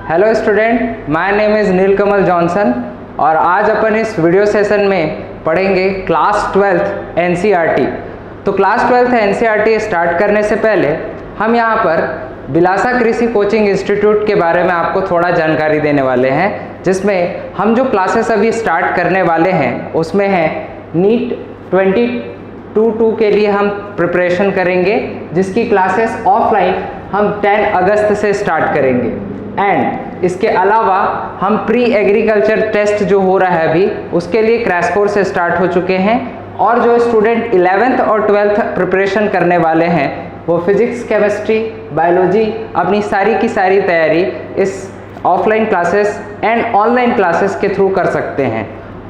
Hello student, my name is Neelkamal Johnson और आज अपन इस वीडियो सेशन में पढ़ेंगे क्लास 12th एनसीईआरटी। तो क्लास 12th एनसीईआरटी स्टार्ट करने से पहले हम यहाँ पर बिलासा कृषि कोचिंग इंस्टीट्यूट के बारे में आपको थोड़ा जानकारी देने वाले हैं, जिसमें हम जो क्लासेस अभी स्टार्ट करने वाले हैं उसमें है नीट 2022 के लिए हम प्रिपरेशन करेंगे, जिसकी क्लासेस ऑफलाइन हम 10 अगस्त से स्टार्ट करेंगे। एंड इसके अलावा हम प्री एग्रीकल्चर टेस्ट जो हो रहा है अभी, उसके लिए क्रैश कोर्स स्टार्ट हो चुके हैं। और जो स्टूडेंट 11th और 12th प्रिपरेशन करने वाले हैं वो फिजिक्स, केमिस्ट्री, बायोलॉजी अपनी सारी की सारी तैयारी इस offline classes and online classes के थ्रू कर सकते हैं।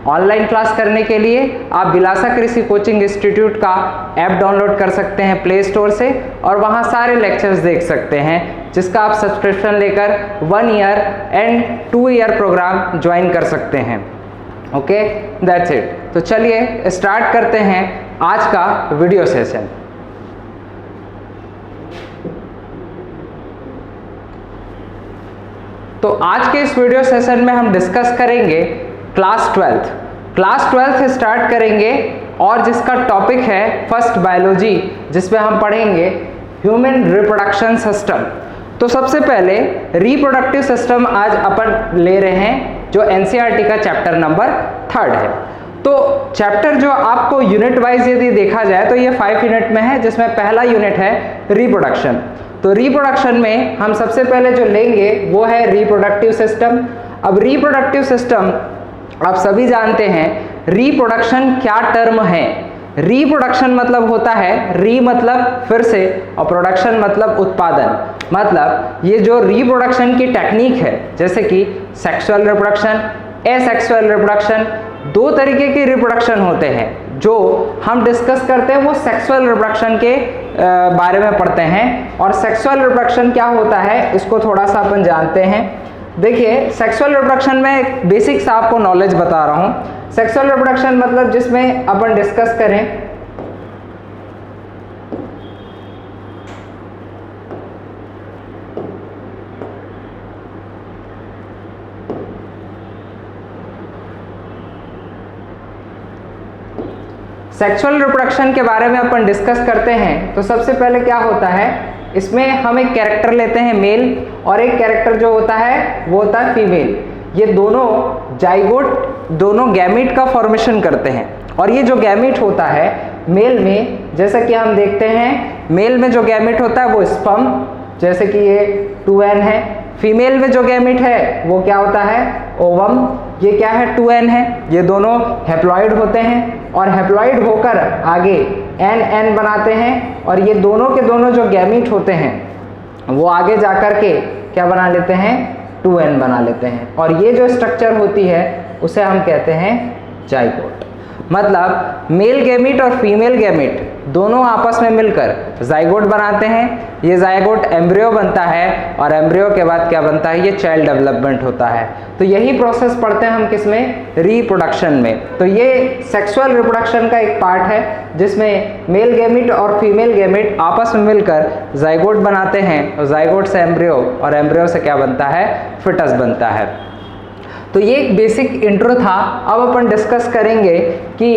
ऑनलाइन क्लास करने के लिए आप बिलासा कृषि कोचिंग इंस्टीट्यूट का ऐप डाउनलोड कर सकते हैं प्ले स्टोर से और वहाँ सारे लेक्चर्स देख सकते हैं, जिसका आप सब्सक्रिप्शन लेकर 1 year and 2 year programme join कर सकते हैं। Okay, that's it. तो चलिए स्टार्ट करते हैं आज का वीडियो सेशन। तो आज के इस वीडियो सेशन में हम डिस्कस करेंगे क्लास 12th स्टार्ट करेंगे और जिसका टॉपिक है फर्स्ट बायोलॉजी, जिसमें हम पढ़ेंगे ह्यूमन रिप्रोडक्शन सिस्टम। तो सबसे पहले रिप्रोडक्टिव सिस्टम आज अपन ले रहे हैं, जो एनसीईआरटी का चैप्टर नंबर 3 है। तो चैप्टर जो आपको यूनिट वाइज यदि देखा जाए तो ये 5 यूनिट में है, जिसमें पहला यूनिट है रिप्रोडक्शन। तो रिप्रोडक्शन में हम सबसे पहले जो लेंगे वो है रिप्रोडक्टिव सिस्टम। अब रिप्रोडक्टिव सिस्टम आप सभी जानते हैं, रिप्रोडक्शन क्या टर्म है। रिप्रोडक्शन मतलब होता है, री मतलब फिर से और प्रोडक्शन मतलब उत्पादन। मतलब ये जो रिप्रोडक्शन की टेक्निक है, जैसे कि सेक्सुअल रिप्रोडक्शन, एसेक्सुअल रिप्रोडक्शन, 2 तरीके के रिप्रोडक्शन होते हैं। जो हम डिस्कस करते हैं वो सेक्सुअल रिप्रोडक्शन के बारे में पढ़ते हैं। और सेक्सुअल रिप्रोडक्शन क्या होता है इसको थोड़ा सा अपन जानते हैं। देखिए, सेक्सुअल रिप्रोडक्शन में एक बेसिक सा आपको नॉलेज बता रहा हूँ। सेक्सुअल रिप्रोडक्शन मतलब जिसमें अपन डिस्कस करें सेक्सुअल रिप्रोडक्शन के बारे में अपन डिस्कस करते हैं तो सबसे पहले क्या होता है, इसमें हम एक कैरेक्टर लेते हैं मेल और एक कैरेक्टर जो होता है वो होता है फीमेल। ये दोनों जाइगोट, दोनों गैमीट का फॉर्मेशन करते हैं। और ये जो गैमीट होता है मेल में, जैसा कि हम देखते हैं मेल में जो गैमीट होता है वो स्पर्म, जैसे कि ये 2n है। फीमेल में जो गैमीट है वो क्या होता है, ओवम। ये क्या है, 2n है। ये दोनों हैप्लॉइड होते हैं और हैप्लॉइड होकर आगे n बनाते हैं। और ये दोनों के दोनों जो गैमीट होते हैं वो आगे जाकर के क्या बना लेते हैं, 2n बना लेते हैं। और ये जो स्ट्रक्चर होती है उसे हम कहते हैं जाइगोट। मतलब मेल गैमीट और फीमेल गैमीट दोनों आपस में मिलकर जाइगोट बनाते हैं। ये जाइगोट एम्ब्रियो बनता है और एम्ब्रियो के बाद क्या बनता है, ये चाइल्ड डेवलपमेंट होता है। तो यही प्रोसेस पढ़ते हैं हम किसमें, रिप्रोडक्शन में। तो ये सेक्सुअल रिप्रोडक्शन का एक पार्ट है, जिसमें मेल गैमीट और फीमेल गैमीट आपस में मिलकर जाइगोट बनाते हैं और जाइगोट से एम्ब्रियो और एम्ब्रियो से क्या बनता है, फिटस बनता है। तो ये एक बेसिक इंट्रो था। अब अपन डिस्कस करेंगे कि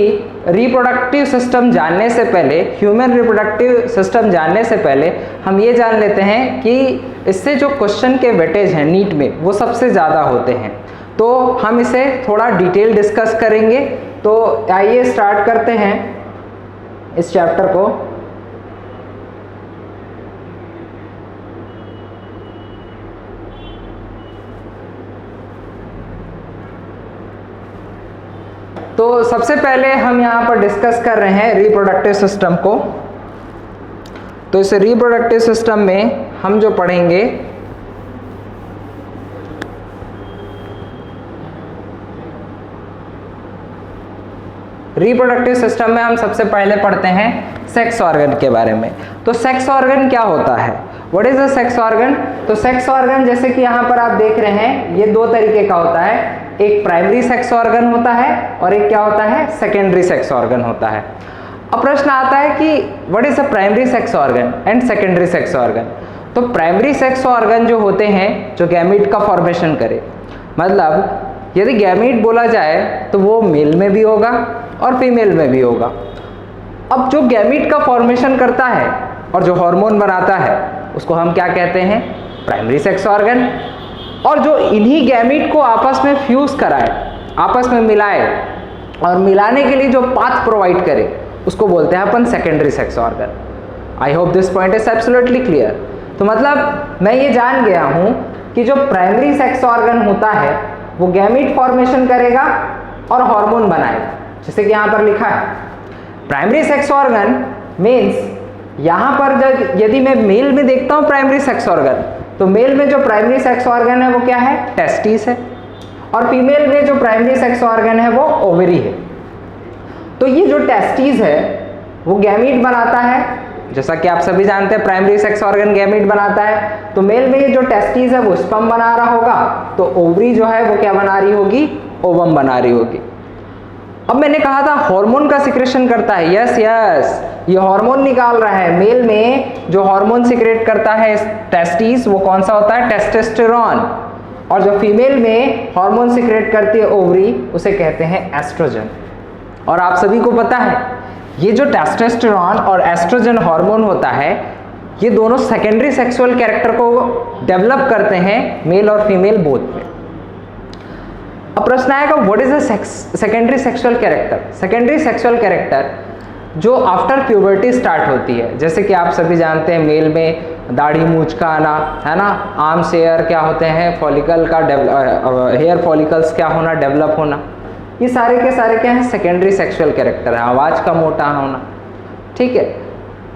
रिप्रोडक्टिव सिस्टम जानने से पहले, ह्यूमन रिप्रोडक्टिव सिस्टम जानने से पहले हम ये जान लेते हैं कि इससे जो क्वेश्चन के वेटेज हैं नीट में वो सबसे ज़्यादा होते हैं। तो हम इसे थोड़ा डिटेल डिस्कस करेंगे। तो आइए स्टार्ट करते हैं इस चैप्टर को। तो सबसे पहले हम यहाँ पर डिस्कस कर रहे हैं रिप्रोडक्टिव सिस्टम को। तो इस रिप्रोडक्टिव सिस्टम में हम जो पढ़ेंगे रिप्रोडक्टिव सिस्टम में हम सबसे पहले पढ़ते हैं सेक्स ऑर्गन के बारे में। तो सेक्स ऑर्गन क्या होता है, what is the sex organ. तो सेक्स ऑर्गन जैसे कि यहाँ पर आप देख रहे हैं ये 2 तरीके का होता है। एक प्राइमरी सेक्स ऑर्गन होता है और एक क्या होता है, सेकेंडरी सेक्स ऑर्गन होता है। अब प्रश्न आता है कि what is a primary sex organ and secondary sex organ. तो प्राइमरी सेक्स ऑर्गन जो होते हैं जो गैमीट का फॉर्मेशन करे, मतलब यदि गैमीट बोला जाए तो वो मेल में भी होगा और फीमेल में भी होगा। अब जो गैमीट का फॉर्मेशन करता है और जो हार्मोन बनाता है उसको हम क्या कहते हैं? Primary sex organ. और जो इन्हीं गैमीट को आपस में फ्यूज कराए, आपस में मिलाए और मिलाने के लिए जो पाथ प्रोवाइड करे उसको बोलते हैं अपन secondary sex organ. I hope this point is absolutely clear. तो मतलब मैं ये जान गया हूँ कि जो प्राइमरी सेक्स ऑर्गन होता है वो गैमीट फॉर्मेशन करेगा और हार्मोन बनाएगा, जैसे कि यहाँ पर लिखा है प्राइमरी सेक्स ऑर्गन मीन्स, यहाँ पर जब यदि मैं मेल में देखता हूँ प्राइमरी सेक्स ऑर्गन, तो मेल में जो प्राइमरी सेक्स ऑर्गन है वो क्या है? टेस्टिस है। और फीमेल में जो प्राइमरी सेक्स ऑर्गन है वो ओवरी है। तो ये जो टेस्टिस है वो गैमीट बनाता है, जैसा कि आप सभी जानते हैं प्राइमरी सेक्स ऑर्गन गैमीट बनाता है। तो मेल में ये जो टेस्टिस है वो स्पर्म बना रहा होगा, तो ओवरी जो है वो क्या बना रही होगी? ओवम बना रही होगी। अब मैंने कहा था हार्मोन का सिक्रेशन करता है, यस ये हार्मोन निकाल रहा है। मेल में जो हार्मोन सिक्रेट करता है टेस्टिस वो कौन सा होता है? टेस्टोस्टेरोन। और जो फीमेल में हार्मोन सिक्रेट करती है ओवरी उसे कहते हैं एस्ट्रोजन। और आप सभी को पता है ये जो टेस्टोस्टेरोन और एस्ट्रोजन हार्मोन होता है ये दोनों सेकेंडरी सेक्सुअल कैरेक्टर को डेवलप करते हैं मेल और फीमेल बोथ में। अब प्रश्न आएगा what is the secondary sexual character? Secondary sexual character जो आफ्टर प्यूबर्टी स्टार्ट होती है, जैसे कि आप सभी जानते हैं मेल में दाढ़ी मूंछ का आना है ना, आर्म्स हेयर क्या होते हैं, फॉलिकल का हेयर फॉलिकल्स क्या होना, डेवलप होना, ये सारे के सारे क्या है? सेकेंडरी सेक्सुअल कैरेक्टर है। आवाज़ का मोटा होना, ठीक है।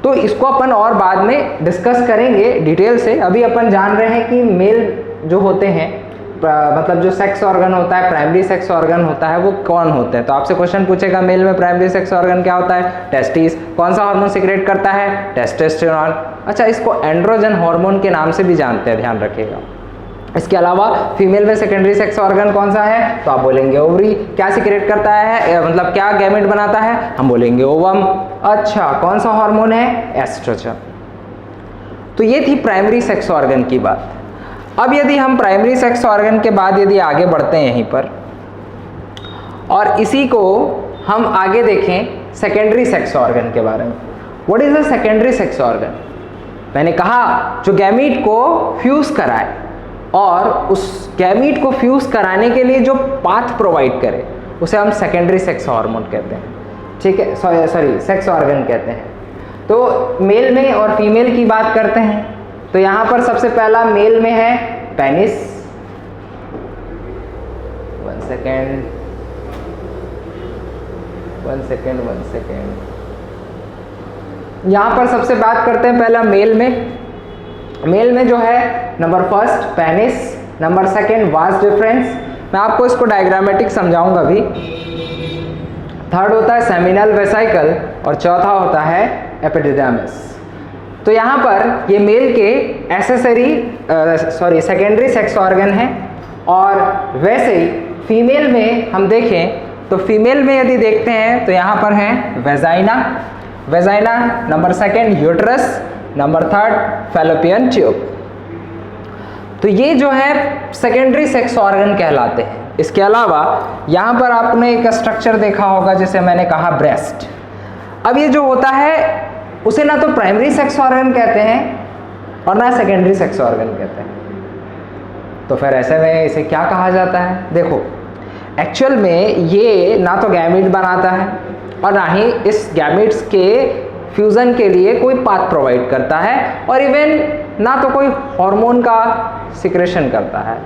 तो इसको अपन और बाद में डिस्कस करेंगे डिटेल से। अभी अपन जान रहे हैं कि मेल जो होते हैं मतलब जो सेक्स ऑर्गन होता है, प्राइमरी सेक्स ऑर्गन होता है वो कौन होते हैं। तो आपसे क्वेश्चन पूछेगा मेल में प्राइमरी सेक्स ऑर्गन क्या होता है? टेस्टिस। कौन सा हार्मोन सिक्रेट करता है? टेस्टोस्टेरोन। अच्छा, इसको एंड्रोजन हार्मोन के नाम से भी जानते हैं, ध्यान रखिएगा। इसके अलावा फीमेल में सेकेंडरी सेक्स ऑर्गन कौन सा है? तो आप बोलेंगे ओवरी। क्या सिक्रेट करता है, मतलब क्या गैमेट बनाता है? हम बोलेंगे ओवम। अच्छा, कौन सा हार्मोन है? एस्ट्रोजन। तो ये थी प्राइमरी सेक्स ऑर्गन की बात। अब यदि हम प्राइमरी सेक्स ऑर्गन के बाद यदि आगे बढ़ते हैं यहीं पर और इसी को हम आगे देखें सेकेंडरी सेक्स ऑर्गन के बारे में। What is the secondary sex organ? मैंने कहा जो गैमीट को फ्यूज कराए और उस गैमीट को फ्यूज कराने के लिए जो पाथ प्रोवाइड करे उसे हम सेकेंडरी सेक्स हार्मोन कहते हैं, ठीक है, सॉरी सेक्स ऑर्गन कहते हैं। तो मेल में और फीमेल की बात करते हैं। तो यहाँ पर सबसे पहला मेल में है पेनिस। One second. यहाँ पर सबसे बात करते हैं पहला मेल में। मेल में जो है number first penis, number second vas deferens. मैं आपको इसको डायग्रामेटिक समझाऊंगा अभी। थर्ड होता है सेमिनल वेसिकल और चौथा होता है एपिडिडामिस। तो यहाँ पर ये मेल के सेकेंडरी सेक्स ऑर्गन है। और वैसे ही फीमेल में हम देखें तो फीमेल में यदि देखते हैं तो यहाँ पर है vagina, number second uterus, number third fallopian tube. तो ये जो है सेकेंडरी सेक्स ऑर्गन कहलाते हैं। इसके अलावा यहाँ पर आपने एक स्ट्रक्चर देखा होगा जिसे मैंने कहा ब्रेस्ट। अब ये जो होता है उसे ना तो प्राइमरी सेक्स ऑर्गन कहते हैं और ना सेकेंडरी सेक्स ऑर्गन कहते हैं। तो फिर ऐसे में इसे क्या कहा जाता है? देखो एक्चुअल में ये ना तो गैमीट बनाता है और ना ही इस गैमीट्स के फ्यूज़न के लिए कोई पाथ प्रोवाइड करता है और इवन ना तो कोई हार्मोन का सिक्रेशन करता है।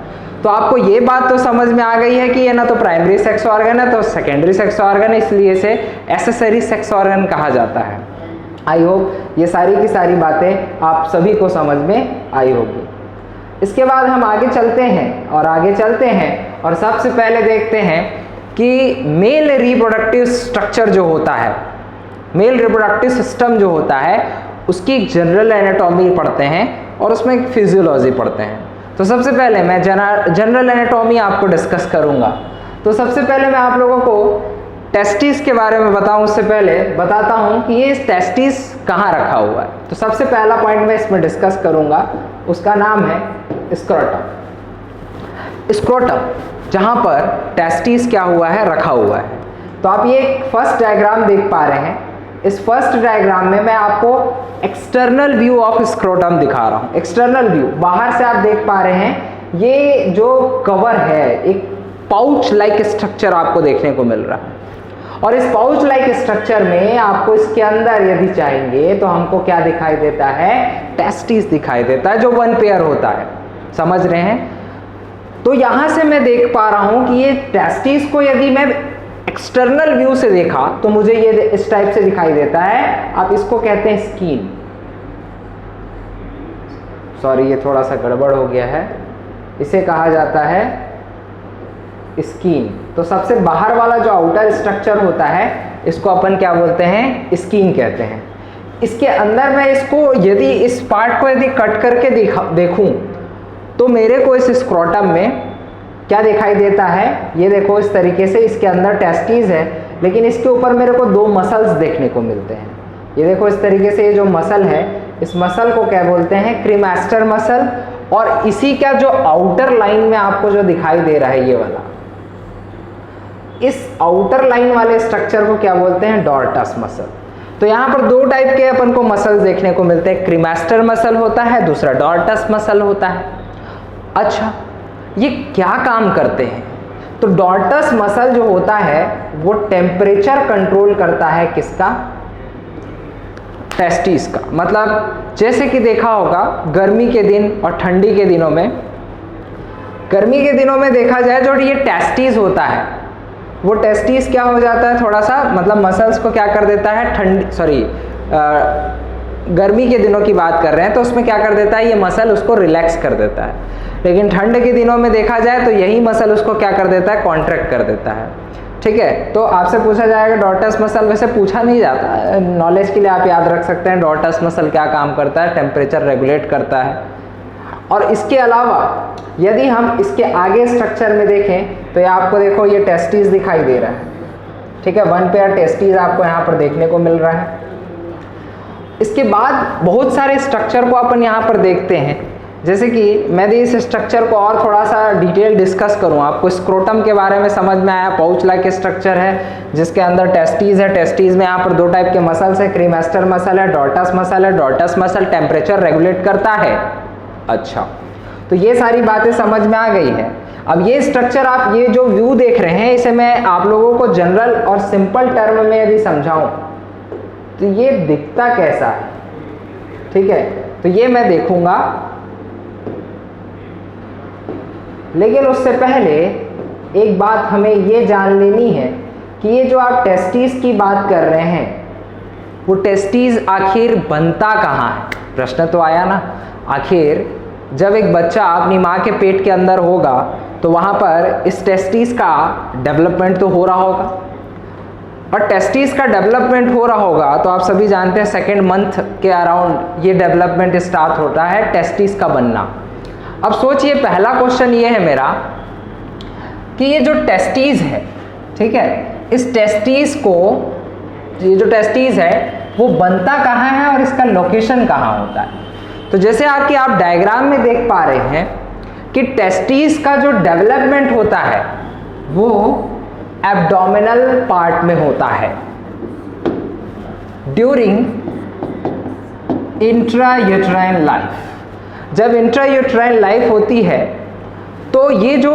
तो आपको ये बात तो समझ में आ गई है कि ये ना तो प्राइमरी सेक्स ऑर्गन है तो सेकेंडरी सेक्स ऑर्गन है, इसलिए इसे एक्सेसरी सेक्स ऑर्गन कहा जाता है। आई होप ये सारी की सारी बातें आप सभी को समझ में आई होगी। इसके बाद हम आगे चलते हैं और सबसे पहले देखते हैं कि मेल रिप्रोडक्टिव स्ट्रक्चर जो होता है, मेल रिप्रोडक्टिव सिस्टम जो होता है उसकी जनरल एनाटॉमी पढ़ते हैं और उसमें एक फिजियोलॉजी पढ़ते हैं। तो सबसे पहले मैं जनरल एनाटॉमी आपको डिस्कस करूंगा। तो सबसे पहले मैं आप लोगों को टेस्टिस के बारे में बताऊं उससे पहले बताता हूं कि ये टेस्टिस कहाँ रखा हुआ है। तो सबसे पहला पॉइंट मैं इसमें डिस्कस करूंगा, उसका नाम है स्क्रोटम। स्क्रोटम जहां पर टेस्टिस क्या हुआ है, रखा हुआ है। तो आप ये फर्स्ट डायग्राम देख पा रहे हैं। इस फर्स्ट डायग्राम में मैं आपको एक्सटर्नल व्यू ऑफ स्क्रोटम दिखा रहा हूं। एक्सटर्नल व्यू, बाहर से आप देख पा रहे हैं ये जो कवर है, एक पाउच लाइक स्ट्रक्चर आपको देखने को मिल रहा है। और इस पाउच लाइक स्ट्रक्चर में आपको इसके अंदर यदि चाहेंगे तो हमको क्या दिखाई देता है, टेस्टिस दिखाई देता है, जो वन पेयर होता है। समझ रहे हैं? तो यहां से मैं देख पा रहा हूं कि ये टेस्टिस को यदि मैं एक्सटर्नल व्यू से देखा तो मुझे ये इस टाइप से दिखाई देता है। आप इसको कहते हैं स्किन। सॉरी, ये थोड़ा सा गड़बड़ हो गया है। इसे कहा जाता है स्किन। तो सबसे बाहर वाला जो आउटर स्ट्रक्चर होता है इसको अपन क्या बोलते हैं, स्किन कहते हैं। इसके अंदर मैं इसको यदि इस पार्ट को यदि कट करके देखूं तो मेरे को इस स्क्रोटम में क्या दिखाई देता है, ये देखो इस तरीके से इसके अंदर टेस्टिस है, लेकिन इसके ऊपर मेरे को दो मसल्स देखने को मिलते हैं। ये देखो इस तरीके से ये जो मसल है, इस मसल को क्या बोलते हैं, क्रीमास्टर मसल। और इसी का जो आउटर लाइन में आपको जो दिखाई दे रहा है ये वाला, इस आउटर लाइन वाले स्ट्रक्चर को क्या बोलते हैं, डॉर्टस मसल। तो यहाँ पर दो टाइप के अपन को मसल्स देखने को मिलते हैं, क्रीमास्टर मसल होता है, दूसरा डॉर्टस मसल होता है। अच्छा, ये क्या काम करते हैं? तो डॉर्टस मसल जो होता है वो टेम्परेचर कंट्रोल करता है, किसका, टेस्टिस का। मतलब जैसे कि देखा होगा गर्मी के दिन और ठंडी के दिनों में, गर्मी के दिनों में देखा जाए जो ये टेस्टिस होता है वो टेस्टिस क्या हो जाता है, थोड़ा सा मतलब मसल्स को क्या कर देता है, गर्मी के दिनों की बात कर रहे हैं तो उसमें क्या कर देता है, ये मसल उसको रिलैक्स कर देता है। लेकिन ठंड के दिनों में देखा जाए तो यही मसल उसको क्या कर देता है, कॉन्ट्रैक्ट कर देता है। ठीक है, तो आपसे पूछा जाएगा डॉर्टस मसल, वैसे पूछा नहीं जाता, नॉलेज के लिए आप याद रख सकते हैं डॉर्टस मसल क्या काम करता है, टेम्परेचर रेगुलेट करता है। और इसके अलावा यदि हम इसके आगे स्ट्रक्चर में देखें तो ये आपको देखो ये टेस्टिस दिखाई दे रहा है। ठीक है, वन पेयर टेस्टिस आपको यहाँ पर देखने को मिल रहा है। इसके बाद बहुत सारे स्ट्रक्चर को अपन यहाँ पर देखते हैं। जैसे कि मैं इस स्ट्रक्चर को और थोड़ा सा डिटेल डिस्कस करूँ, आपको स्क्रोटम के बारे में समझ में आया, पाउच लाइक स्ट्रक्चर है जिसके अंदर टेस्टिस है। टेस्टिस में यहाँ पर दो टाइप के मसल्स है, क्रीमास्टर मसल है, डॉर्टस मसल है। डॉर्टस मसल टेम्परेचर रेगुलेट करता है। अच्छा, तो ये सारी बातें समझ में आ गई है। अब ये स्ट्रक्चर, आप ये जो व्यू देख रहे हैं, इसे मैं आप लोगों को जनरल और सिंपल टर्म में यदि समझाऊं तो ये दिखता कैसा है। ठीक है, तो ये मैं देखूंगा, लेकिन उससे पहले एक बात हमें ये जान लेनी है कि ये जो आप टेस्टिस की बात कर रहे हैं वो टेस्टिस आखिर बनता कहाँ है। प्रश्न तो आया ना, आखिर जब एक बच्चा अपनी माँ के पेट के अंदर होगा तो वहाँ पर इस टेस्टिस का डेवलपमेंट तो हो रहा होगा, और टेस्टिस का डेवलपमेंट हो रहा होगा तो आप सभी जानते हैं सेकेंड मंथ के अराउंड ये डेवलपमेंट स्टार्ट होता है टेस्टिस का बनना। अब सोचिए, पहला क्वेश्चन ये है मेरा कि ये जो टेस्टिस है, ठीक है, इस टेस्टिस को, ये जो टेस्टिस है वो बनता कहाँ है और इसका लोकेशन कहाँ होता है। तो जैसे आप डायग्राम में देख पा रहे हैं कि टेस्टिस का जो डेवलपमेंट होता है वो एब्डोमिनल पार्ट में होता है ड्यूरिंग इंट्रायूट्राइन लाइफ। जब इंट्रायूट्राइन लाइफ होती है तो ये जो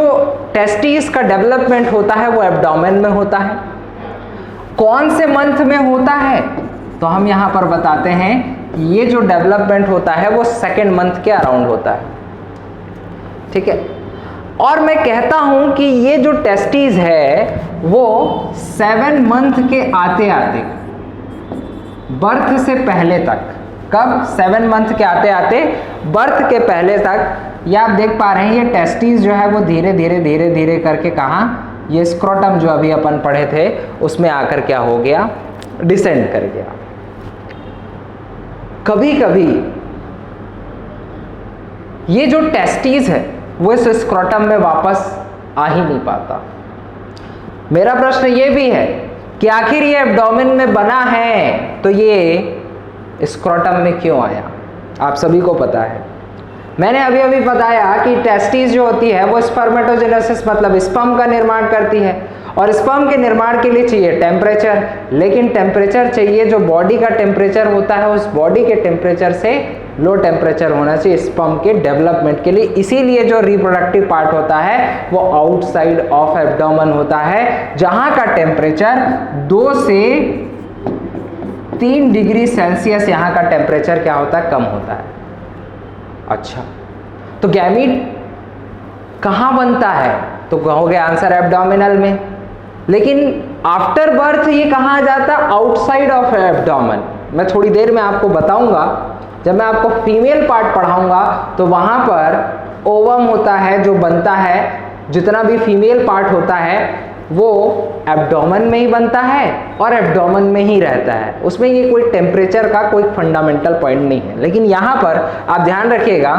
टेस्टिस का डेवलपमेंट होता है वो एब्डोमेन में होता है। कौन से मंथ में होता है तो हम यहाँ पर बताते हैं ये जो डेवलपमेंट होता है वो सेकेंड मंथ के अराउंड होता है। ठीक है, और मैं कहता हूं कि ये जो टेस्टिस है वो 7 मंथ के आते आते, बर्थ से पहले तक, कब, 7 मंथ के आते आते बर्थ के पहले तक, ये आप देख पा रहे हैं ये टेस्टिस जो है वो धीरे धीरे धीरे धीरे करके कहाँ, ये स्क्रोटम जो अभी अपन पढ़े थे उसमें आकर क्या हो गया, डिसेंड कर गया। कभी कभी ये जो टेस्टिस है वो इस स्क्रोटम में वापस आ ही नहीं पाता। मेरा प्रश्न ये भी है कि आखिर ये एब्डोमेन में बना है तो ये स्क्रोटम में क्यों आया। आप सभी को पता है, मैंने अभी अभी बताया कि टेस्टिस जो होती है वो स्पर्मेटोजेनेसिस मतलब स्पर्म का निर्माण करती है, और स्पर्म के निर्माण के लिए चाहिए टेम्परेचर, लेकिन टेम्परेचर चाहिए जो बॉडी का टेम्परेचर होता है उस बॉडी के टेम्परेचर से लो टेम्परेचर होना चाहिए स्पर्म के डेवलपमेंट के लिए। इसीलिए जो रिप्रोडक्टिव पार्ट होता है वो आउटसाइड ऑफ एब्डोमेन होता है, जहां का टेम्परेचर 2 से 3 डिग्री सेल्सियस यहाँ का टेम्परेचर क्या होता है, कम होता है। अच्छा, तो गैमीट कहाँ बनता है, तो हो गया आंसर एब्डोमिनल में। लेकिन आफ्टर बर्थ ये कहाँ जाता है, आउटसाइड ऑफ एब्डोमेन। मैं थोड़ी देर में आपको बताऊंगा, जब मैं आपको फीमेल पार्ट पढ़ाऊंगा तो वहां पर ओवम होता है जो बनता है, जितना भी फीमेल पार्ट होता है वो एब्डोमेन में ही बनता है और एब्डोमेन में ही रहता है, उसमें ये कोई टेम्परेचर का कोई फंडामेंटल पॉइंट नहीं है। लेकिन यहाँ पर आप ध्यान रखिएगा,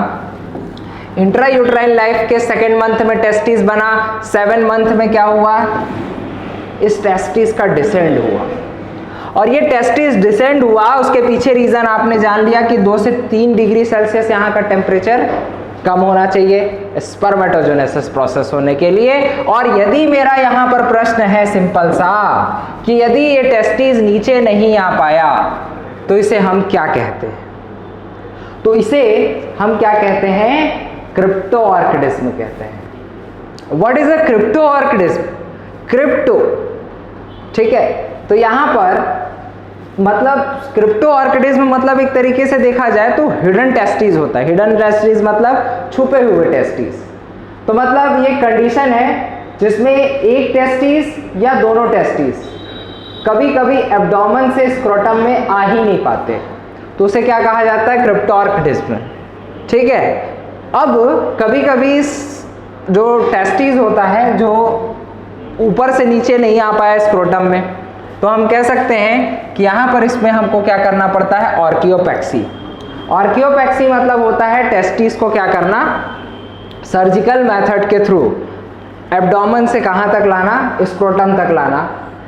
इंट्रा यूट्राइन लाइफ के 2nd मंथ में टेस्टिस बना, 7 मंथ में क्या हुआ, इस टेस्टिस का डिसेंड हुआ, और ये टेस्टिस डिसेंड हुआ उसके पीछे रीजन आपने जान लिया कि 2 से 3 डिग्री सेल्सियस यहाँ का टेम्परेचर कम होना चाहिए स्पर्मेटोजेनेसिस प्रोसेस होने के लिए। और यदि मेरा यहाँ पर प्रश्न है सिंपल सा कि यदि ये टेस्टिस नीचे नहीं आ पाया तो इसे हम क्या कहते हैं, तो इसे हम क्या कहते हैं, क्रिप्टो ऑर्किडिज्म कहते हैं। What is a cryptorchidism, crypto, ठीक है। तो यहाँ पर मतलब क्रिप्टो ऑर्किडिज्म मतलब एक तरीके से देखा जाए तो हिडन टेस्टिस होता है। हिडन टेस्टिस मतलब छुपे हुए टेस्टिस। तो मतलब ये कंडीशन है जिसमें एक टेस्टिस या दोनों टेस्टिस कभी कभी एब्डोमेन से स्क्रोटम में आ ही नहीं पाते, तो उसे क्या कहा जाता है, क्रिप्टो ऑर्किडिज्म, ठीक है। अब कभी कभी जो टेस्टिस होता है जो ऊपर से नीचे नहीं आ पाया स्क्रोटम में, तो हम कह सकते हैं कि यहाँ पर इसमें हमको क्या करना पड़ता है, ऑर्कियोपेक्सी। ऑर्कियोपेक्सी मतलब होता है टेस्टिस को क्या करना, सर्जिकल मेथड के थ्रू एब्डोमेन से कहाँ तक लाना, स्क्रोटम तक लाना।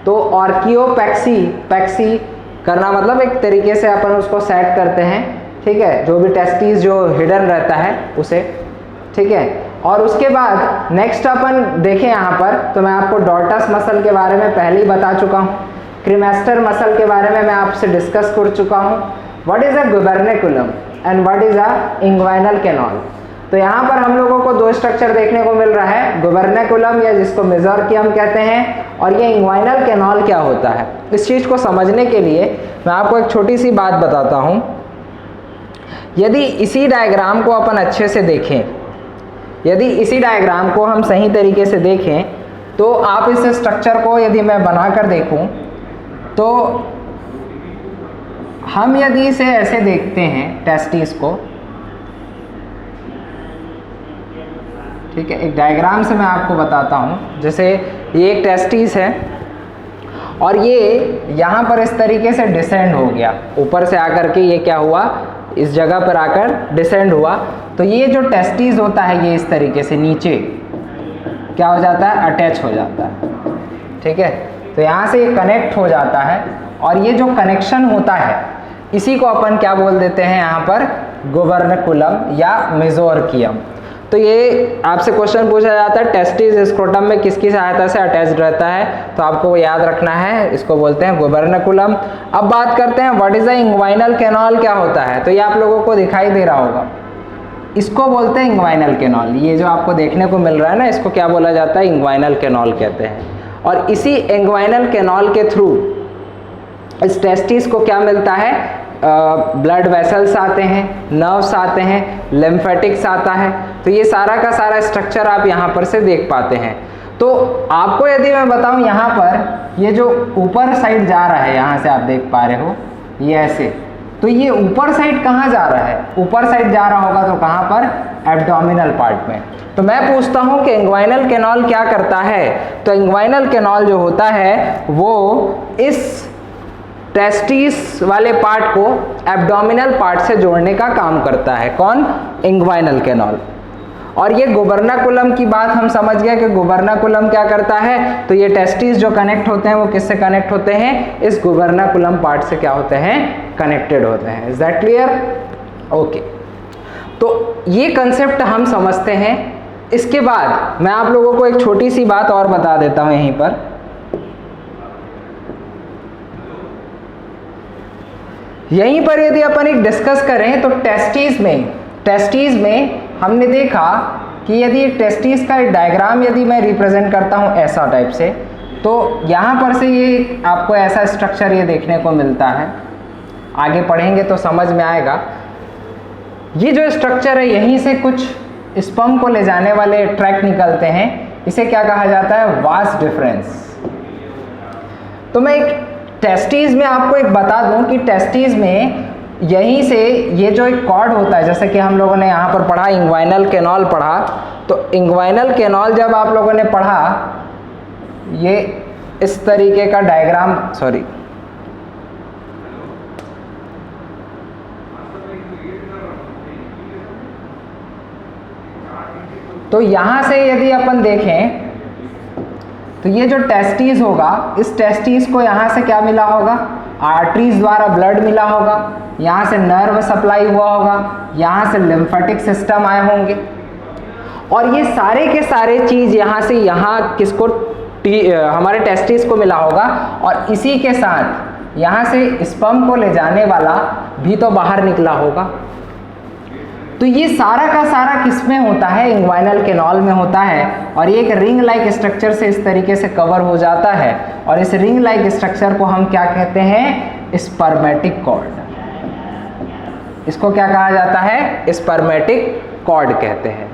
तो ऑर्कियोपेक्सी, पैक्सी करना मतलब एक तरीके से अपन उसको सेट करते हैं, ठीक है, जो भी टेस्टिस जो हिडन रहता है उसे, ठीक है। और उसके बाद नेक्स्ट अपन देखें यहाँ पर, तो मैं आपको डॉर्टस मसल के बारे में पहले ही बता चुका हूँ, क्रीमेस्टर मसल के बारे में मैं आपसे डिस्कस कर चुका हूँ। What is a gubernaculum and what is a inguinal canal. तो यहाँ पर हम लोगों को 2 स्ट्रक्चर देखने को मिल रहा है, गुबर्निकुलम या जिसको मेसोर्कियम कहते हैं, और ये इंग्वाइनल कैनाल क्या होता है। इस चीज़ को समझने के लिए मैं आपको एक छोटी सी बात बताता हूँ। यदि इसी डायग्राम को अपन अच्छे से देखें, यदि इसी डायग्राम को हम सही तरीके से देखें, तो आप इस स्ट्रक्चर को यदि मैं बनाकर देखूं, तो हम यदि इसे ऐसे देखते हैं टेस्टिस को, ठीक है, एक डायग्राम से मैं आपको बताता हूं। जैसे ये एक टेस्टिस है और ये यहाँ पर इस तरीके से डिसेंड हो गया, ऊपर से आकर के ये क्या हुआ, इस जगह पर आकर डिसेंड हुआ। तो ये जो टेस्टिस होता है ये इस तरीके से नीचे क्या हो जाता है, अटैच हो जाता है, ठीक है। तो यहाँ से ये कनेक्ट हो जाता है, और ये जो कनेक्शन होता है इसी को अपन क्या बोल देते हैं यहाँ पर, गुबर्निकुलम या मेसोर्कियम। तो ये आपसे क्वेश्चन पूछा जाता है टेस्टिस स्क्रोटम में किसकी सहायता से अटैच्ड रहता है, तो आपको याद रखना है, इसको बोलते हैं गुबर्निकुलम। अब बात करते हैं what is the inguinal canal क्या होता है। तो ये आप लोगों को दिखाई दे रहा होगा, इसको बोलते हैं इंग्वाइनल कैनाल। ये जो आपको देखने को मिल रहा है ना, इसको क्या बोला जाता है, इंग्वाइनल कैनाल कहते हैं। और इसी इंग्वाइनल कैनाल के थ्रू इस टेस्टिस को क्या मिलता है, ब्लड वेसल्स आते हैं, नर्व्स आते हैं, लिम्फेटिक्स आता है। तो ये सारा का सारा स्ट्रक्चर आप यहाँ पर से देख पाते हैं। तो आपको यदि मैं बताऊँ, यहाँ पर ये जो ऊपर साइड जा रहा है, यहाँ से आप देख पा रहे हो ये ऐसे, तो ये ऊपर साइड कहाँ जा रहा है, ऊपर साइड जा रहा होगा तो कहाँ पर, एब्डोमिनल पार्ट में। तो मैं पूछता हूँ कि इंग्वाइनल कैनाल क्या करता है। तो इंग्वाइनल कैनाल जो होता है वो इस टेस्टिस वाले पार्ट को एब्डोमिनल पार्ट से जोड़ने का काम करता है। कौन, इंग्वाइनल कैनाल। और ये गुबर्नाकुलम की बात हम समझ गए कि गुबर्नाकुलम क्या करता है, तो ये टेस्टिस जो कनेक्ट होते हैं वो किससे कनेक्ट होते हैं, इस गुबर्नाकुलम पार्ट से क्या होते हैं, कनेक्टेड होते हैं। Is that clear? ओके, तो ये कंसेप्ट हम समझते हैं। इसके बाद मैं आप लोगों को एक छोटी सी बात और बता देता हूं यहीं पर। यहीं पर यदि अपन एक डिस्कस करें तो टेस्टिस में हमने देखा कि यदि टेस्टिस का एक डायग्राम यदि मैं रिप्रेजेंट करता हूं ऐसा टाइप से, तो यहाँ पर से ये आपको ऐसा स्ट्रक्चर ये देखने को मिलता है। आगे पढ़ेंगे तो समझ में आएगा। ये जो स्ट्रक्चर है, यहीं से कुछ स्पर्म को ले जाने वाले ट्रैक निकलते हैं। इसे क्या कहा जाता है, वास डिफरेंस। तो मैं एक टेस्टिस में आपको एक बता दूं कि टेस्टिस में यहीं से ये जो एक कॉर्ड होता है, जैसे कि हम लोगों ने यहाँ पर पढ़ा इंग्वाइनल कैनाल पढ़ा, तो इंग्वाइनल कैनाल जब आप लोगों ने पढ़ा, ये इस तरीके का डायग्राम, सॉरी, तो यहाँ से यदि अपन देखें तो ये जो टेस्टिस होगा, इस टेस्टिस को यहाँ से क्या मिला होगा, आर्टरीज द्वारा ब्लड मिला होगा, यहाँ से नर्व सप्लाई हुआ होगा, यहाँ से लिम्फेटिक सिस्टम आए होंगे, और ये सारे के सारे चीज़ यहाँ से यहाँ किसको, हमारे टेस्टिस को मिला होगा, और इसी के साथ यहाँ से स्पर्म को ले जाने वाला भी तो बाहर निकला होगा। तो ये सारा का सारा किस में होता है, इंग्वाइनल कैनाल में होता है, और ये एक रिंग लाइक स्ट्रक्चर से इस तरीके से कवर हो जाता है, और इस रिंग लाइक स्ट्रक्चर को हम क्या कहते हैं, स्पर्मेटिक कॉर्ड। इसको क्या कहा जाता है, स्पर्मेटिक कॉर्ड कहते हैं।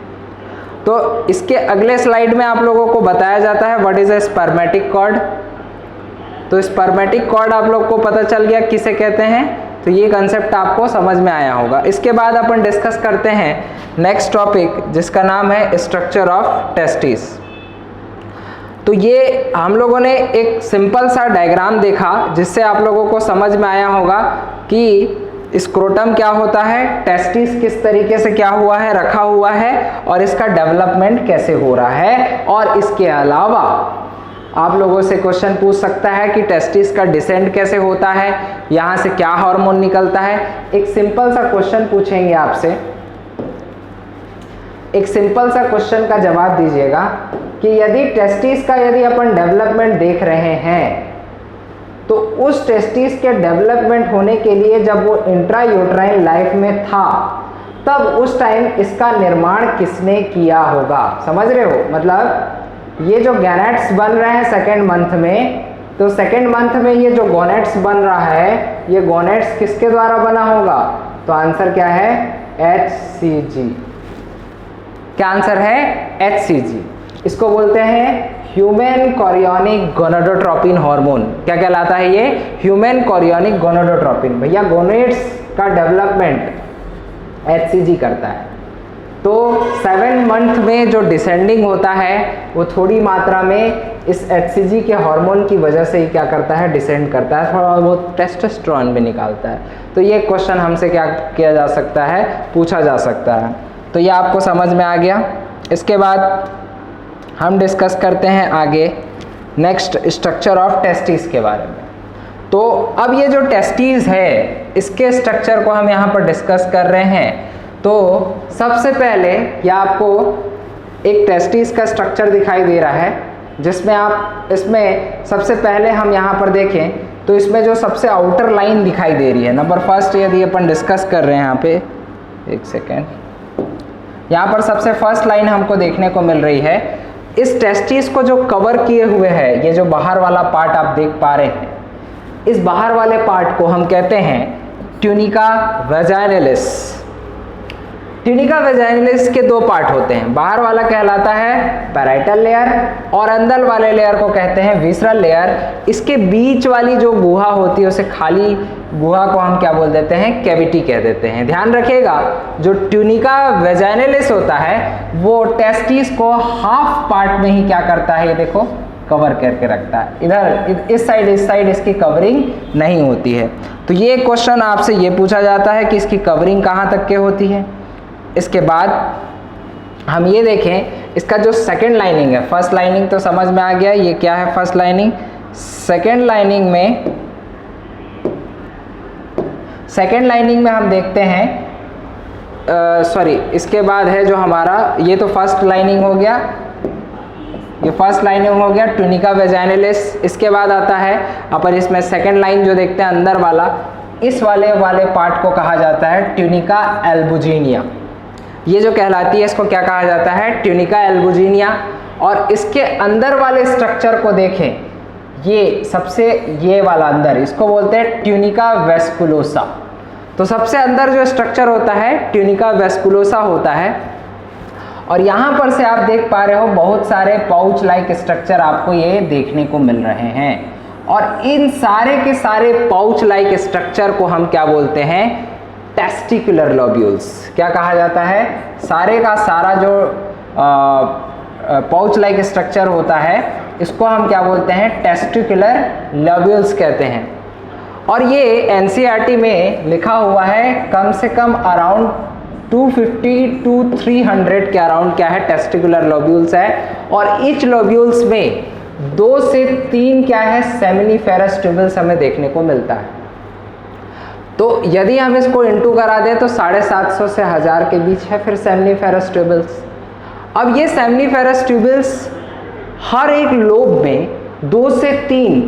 तो इसके अगले स्लाइड में आप लोगों को बताया जाता है what is a spermatic cord. तो स्पर्मेटिक कॉर्ड आप लोग को पता चल गया किसे कहते हैं, तो ये कंसेप्ट आपको समझ में आया होगा। इसके बाद अपन डिस्कस करते हैं नेक्स्ट टॉपिक, जिसका नाम है स्ट्रक्चर ऑफ टेस्टिस। तो ये हम लोगों ने एक सिंपल सा डायग्राम देखा, जिससे आप लोगों को समझ में आया होगा कि स्क्रोटम क्या होता है, टेस्टिस किस तरीके से क्या हुआ है, रखा हुआ है, और इसका डेवलपमेंट कैसे हो रहा है। और इसके अलावा आप लोगों से क्वेश्चन पूछ सकता है कि टेस्टिस का डिसेंड कैसे होता है, यहाँ से क्या हार्मोन निकलता है। एक सिंपल सा क्वेश्चन पूछेंगे आपसे, एक सिंपल सा क्वेश्चन का जवाब दीजिएगा कि यदि टेस्टिस का यदि अपन डेवलपमेंट देख रहे हैं, तो उस टेस्टिस के डेवलपमेंट होने के लिए जब वो इंट्रायूट्राइन लाइफ में था, तब उस टाइम इसका निर्माण किसने किया होगा। समझ रहे हो, मतलब ये जो गैनेट्स बन रहे हैं सेकेंड मंथ में, तो सेकेंड मंथ में ये जो गोनेट्स बन रहा है, ये गोनेट्स किसके द्वारा बना होगा, तो आंसर क्या है, HCG। क्या आंसर है, HCG। इसको बोलते हैं ह्यूमन कोरियोनिक गोनाडोट्रोपिन हार्मोन। क्या कहलाता है ये, ह्यूमन कोरियोनिक गोनाडोट्रोपिन। भैया गोनेट्स का डेवलपमेंट HCG करता है। तो 7 मंथ में जो डिसेंडिंग होता है, वो थोड़ी मात्रा में इस HCG के हार्मोन की वजह से ही क्या करता है, डिसेंड करता है, थोड़ा बहुत टेस्टोस्टेरोन भी निकालता है। तो ये क्वेश्चन हमसे क्या किया जा सकता है, पूछा जा सकता है। तो ये आपको समझ में आ गया। इसके बाद हम डिस्कस करते हैं आगे नेक्स्ट स्ट्रक्चर ऑफ टेस्टिस के बारे में। तो अब ये जो टेस्टिस है, इसके स्ट्रक्चर को हम यहाँ पर डिस्कस कर रहे हैं। तो सबसे पहले ये आपको एक टेस्टिस का स्ट्रक्चर दिखाई दे रहा है, जिसमें आप इसमें सबसे पहले हम यहाँ पर देखें तो इसमें जो सबसे आउटर लाइन दिखाई दे रही है, नंबर फर्स्ट यदि अपन डिस्कस कर रहे हैं यहाँ पे, एक सेकेंड, यहाँ पर सबसे फर्स्ट लाइन हमको देखने को मिल रही है। इस टेस्टिस को जो कवर किए हुए है, ये जो बाहर वाला पार्ट आप देख पा रहे हैं, इस बाहर वाले पार्ट को हम कहते हैं ट्यूनिका वेजाइनलिस। ट्यूनिका वेजाइनलिस के दो पार्ट होते हैं, बाहर वाला कहलाता है पैराइटल लेयर और अंदर वाले लेयर को कहते हैं विसरल लेयर। इसके बीच वाली जो गुहा होती है, उसे खाली गुहा को हम क्या बोल देते हैं, कैविटी कह देते हैं। ध्यान रखिएगा, जो ट्यूनिका वेजाइनलिस होता है वो टेस्टिस को हाफ पार्ट में ही क्या करता है, ये देखो कवर करके रखता है। इधर इस साइड इसकी कवरिंग नहीं होती है। तो ये क्वेश्चन आपसे ये पूछा जाता है कि इसकी कवरिंग कहाँ तक के होती है। इसके बाद हम ये देखें, इसका जो सेकेंड लाइनिंग है, फर्स्ट लाइनिंग तो समझ में आ गया ये क्या है फर्स्ट लाइनिंग। सेकेंड लाइनिंग में हम देखते हैं, सॉरी इसके बाद है जो हमारा, ये तो फर्स्ट लाइनिंग हो गया, ये फर्स्ट लाइनिंग हो गया ट्यूनिका वेजाइनलिस। इसके बाद आता है अपन इसमें सेकेंड लाइन जो देखते हैं अंदर वाला, इस वाले पार्ट को कहा जाता है ट्यूनिका एल्बुजिनिया। ये जो कहलाती है इसको क्या कहा जाता है, ट्यूनिका एल्बुजिनिया। और इसके अंदर वाले स्ट्रक्चर को देखें, ये सबसे ये वाला अंदर, इसको बोलते हैं ट्यूनिका वेस्कुलोसा। तो सबसे अंदर जो स्ट्रक्चर होता है ट्यूनिका वेस्कुलोसा होता है। और यहाँ पर से आप देख पा रहे हो बहुत सारे पाउच लाइक स्ट्रक्चर आपको ये देखने को मिल रहे हैं। और इन सारे के सारे पाउच लाइक स्ट्रक्चर को हम क्या बोलते हैं, टेस्टिकुलर लोब्यूल्स। क्या कहा जाता है, सारे का सारा जो पाउच लाइक स्ट्रक्चर होता है इसको हम क्या बोलते हैं, टेस्टिकुलर लोब्यूल्स कहते हैं। और ये एनसीईआरटी में लिखा हुआ है कम से कम अराउंड 250 to 300 के अराउंड क्या है, टेस्टिकुलर लोब्यूल्स है। और ईच लोब्यूल्स में 2 से 3 क्या है, सेमिनिफेरस ट्यूबल्स हमें देखने को मिलता है। तो यदि हम इसको इंटू करा दें तो 750 से 1000 के बीच है फिर सेमिनिफेरस ट्यूबल्स। अब ये सेमिनिफेरस ट्यूबल्स हर एक लोब में 2 से 3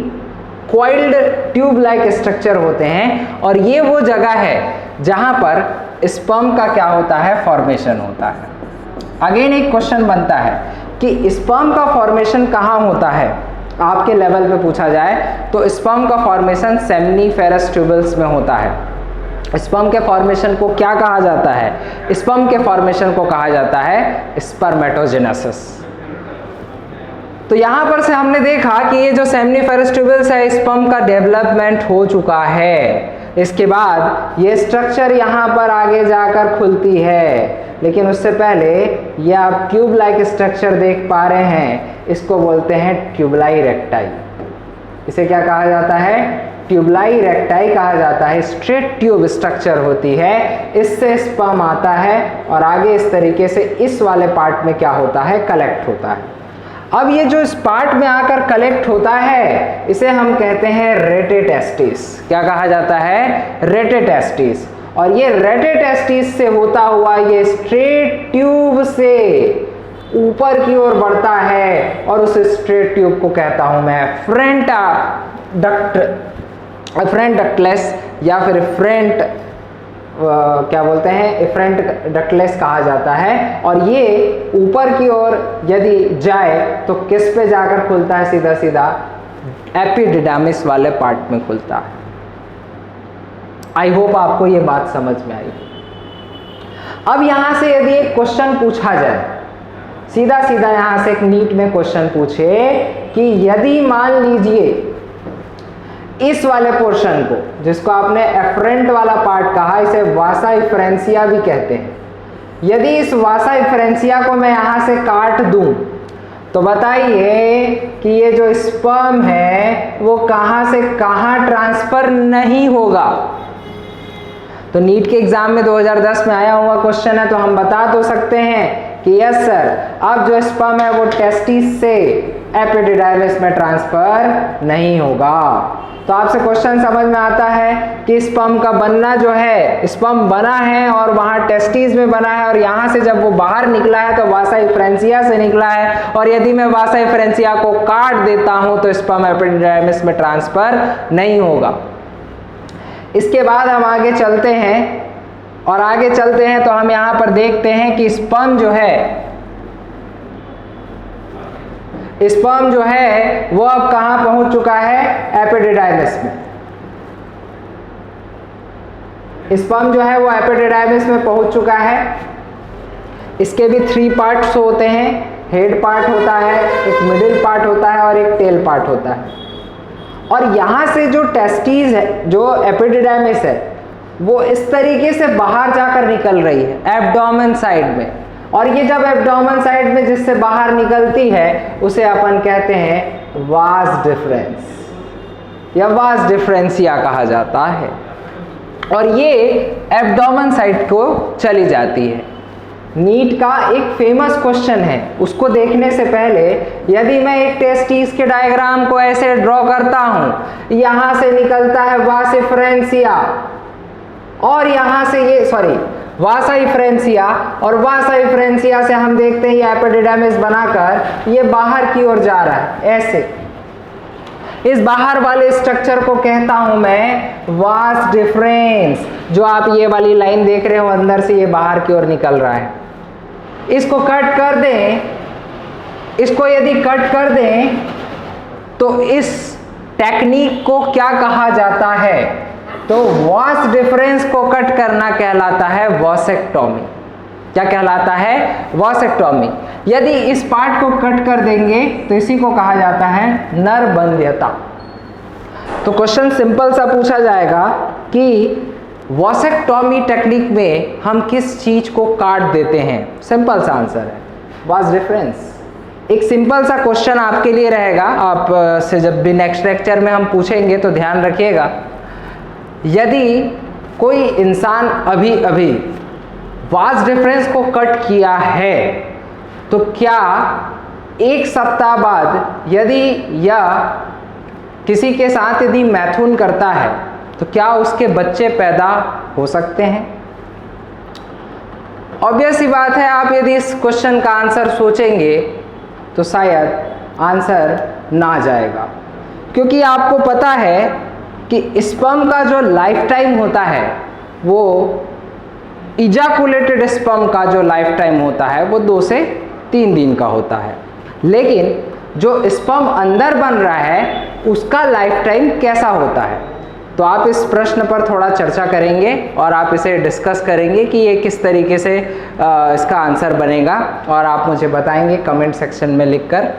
कॉइल्ड ट्यूब लाइक स्ट्रक्चर होते हैं। और ये वो जगह है जहां पर स्पर्म का क्या होता है, फॉर्मेशन होता है। अगेन एक क्वेश्चन बनता है कि स्पर्म का फॉर्मेशन कहाँ होता है, आपके लेवल पे पूछा जाए तो स्पर्म का फॉर्मेशन सेमिनिफेरस ट्यूबल्स में होता है। स्पर्म के फॉर्मेशन को क्या कहा जाता है, स्पर्म के फॉर्मेशन को कहा जाता है स्पर्मेटोजेनेसिस। तो यहाँ पर से हमने देखा कि ये जो सेमिनिफेरस ट्यूबल्स है, स्पर्म का डेवलपमेंट हो चुका है। इसके बाद ये स्ट्रक्चर यहाँ पर आगे जाकर खुलती है, लेकिन उससे पहले ये आप ट्यूब लाइक स्ट्रक्चर देख पा रहे हैं, इसको बोलते हैं ट्यूबलाई रेक्टाई। इसे क्या कहा जाता है, ट्यूबलाई रेक्टाई कहा जाता है। स्ट्रेट ट्यूब स्ट्रक्चर होती है, इससे स्पर्म आता है और आगे इस तरीके से इस वाले पार्ट में क्या होता है, कलेक्ट होता है। अब ये जो इस पार्ट में आकर कलेक्ट होता है इसे हम कहते हैं रेटेटेस्टिस। क्या कहा जाता है, रेटेटेस्टिस। और ये रेटेटेस्टिस से होता हुआ ये स्ट्रेट ट्यूब से ऊपर की ओर बढ़ता है और उस स्ट्रेट ट्यूब को कहता हूं मैं फ्रंट डक्टलेस या फिर फ्रंट क्या बोलते हैं, इफरेंट डक्टलेस कहा जाता है। और ये ऊपर की ओर यदि जाए तो किस पे जाकर खुलता है, सीधा सीधा एपिडिडामिस वाले पार्ट में खुलता है। आई होप आपको ये बात समझ में आई। अब यहां से यदि एक क्वेश्चन पूछा जाए, सीधा सीधा यहां से एक नीट में क्वेश्चन पूछे कि यदि मान लीजिए इस वाले पोर्शन को, जिसको आपने एफरेंट वाला पार्ट कहा, इसे वासा इफरेंसिया भी कहते हैं, यदि इस वासा इफरेंसिया को मैं यहां से काट दूं तो बताइए कि ये जो स्पर्म है वो कहां से कहां ट्रांसफर नहीं होगा। तो नीट के एग्जाम में 2010 में आया हुआ क्वेश्चन है, तो हम बता तो सकते हैं कि यस सर, अब जो स्पर्म है वो टेस्टिस से एपिडिडाइमिस में ट्रांसफर नहीं होगा। तो आपसे क्वेश्चन समझ में आता है कि स्पर्म का बनना जो है, स्पर्म बना है और वहां टेस्टिस में बना है, और यहां से जब वो बाहर निकला है तो वासा इफरेंसिया से निकला है। और यदि मैं वासा इफरेंसिया को काट देता हूं तो स्पर्म एपिडिडाइमिस में ट्रांसफर नहीं होगा। इसके बाद हम आगे चलते हैं, और आगे चलते हैं तो हम यहां पर देखते हैं कि स्पर्म जो है वो अब कहां पहुंच चुका है, एपिडिडाइमिस में। स्पर्म जो है वो एपिडिडाइमिस में पहुंच चुका है। इसके भी 3 पार्ट्स होते हैं, हेड पार्ट होता है, एक मिडिल पार्ट होता है और एक टेल पार्ट होता है। और यहां से जो टेस्टिस है, जो एपिडिडाइमिस है, वो इस तरीके से बाहर जाकर निकल रही है एब्डोमेन साइड में। और ये जब एब्डोमेन साइड में जिससे बाहर निकलती है उसे अपन कहते हैं वास डिफरेंस या वास डिफरेंसिया कहा जाता है। और ये एब्डोमेन साइड को चली जाती है। नीट का एक फेमस क्वेश्चन है, उसको देखने से पहले यदि मैं एक टेस्टिस के डायग्राम को ऐसे ड्रॉ करता हूं, यहां से निकलता है वास एफरेंसिया और यहां से ये वासा एफरेंसिया, और वासा एफरेंसिया से हम देखते हैं ये एपिडिडाइमिस बनाकर ये बाहर की ओर जा रहा है ऐसे। इस बाहर वाले स्ट्रक्चर को कहता हूं मैं वास डिफरेंस। जो आप ये वाली लाइन देख रहे हो अंदर से ये बाहर की ओर निकल रहा है, इसको कट कर दें, इसको यदि कट कर दें तो इस टेक्निक को क्या कहा जाता है? तो वास डिफरेंस को कट करना कहलाता है वॉसेक्टोमी। क्या कहलाता है? वॉसेक्टोमी। यदि इस पार्ट को कट कर देंगे तो इसी को कहा जाता है नरबंध्यता। तो क्वेश्चन सिंपल सा पूछा जाएगा कि वॉसेक्टोमी टेक्निक में हम किस चीज को काट देते हैं? सिंपल सा आंसर है वास डिफरेंस। एक सिंपल सा क्वेश्चन आपके लिए रहेगा, आप से जब भी नेक्स्ट लेक्चर में हम पूछेंगे तो ध्यान रखिएगा। यदि कोई इंसान अभी अभी वास डिफरेंस को कट किया है तो क्या एक सप्ताह बाद यदि यह किसी के साथ यदि मैथुन करता है तो क्या उसके बच्चे पैदा हो सकते हैं? ऑब्वियस सी बात है, आप यदि इस क्वेश्चन का आंसर सोचेंगे तो शायद आंसर ना जाएगा, क्योंकि आपको पता है कि स्पर्म का जो लाइफ टाइम होता है वो इजाकुलेटेड स्पर्म का जो लाइफ टाइम होता है वो 2 से 3 दिन का होता है, लेकिन जो स्पर्म अंदर बन रहा है उसका लाइफ टाइम कैसा होता है? तो आप इस प्रश्न पर थोड़ा चर्चा करेंगे और आप इसे डिस्कस करेंगे कि ये किस तरीके से इसका आंसर बनेगा, और आप मुझे बताएंगे कमेंट सेक्शन में लिखकर।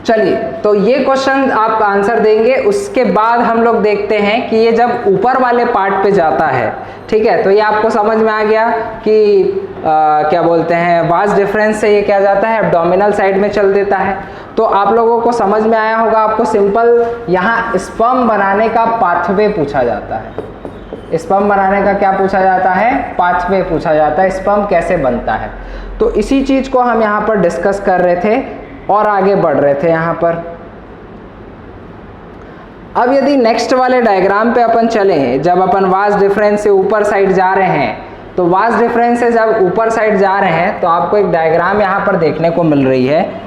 चलिए, तो ये क्वेश्चन आप आंसर देंगे। उसके बाद हम लोग देखते हैं कि ये जब ऊपर वाले पार्ट पे जाता है, ठीक है, तो ये आपको समझ में आ गया कि क्या बोलते हैं वास डिफरेंस से ये क्या जाता है एब्डोमिनल साइड में चल देता है। तो आप लोगों को समझ में आया होगा। आपको सिंपल यहाँ स्पर्म बनाने का पाथवे पूछा जाता है। स्पर्म बनाने का क्या पूछा जाता है? पाथवे पूछा जाता है, स्पर्म कैसे बनता है। तो इसी चीज को हम यहाँ पर डिस्कस कर रहे थे और आगे बढ़ रहे थे यहाँ पर। अब यदि नेक्स्ट वाले डायग्राम पे अपन चलें, जब अपन वास डिफरेंस से ऊपर साइड जा रहे हैं, तो वास डिफरेंस से जब ऊपर साइड जा रहे हैं तो आपको एक डायग्राम यहाँ पर देखने को मिल रही है।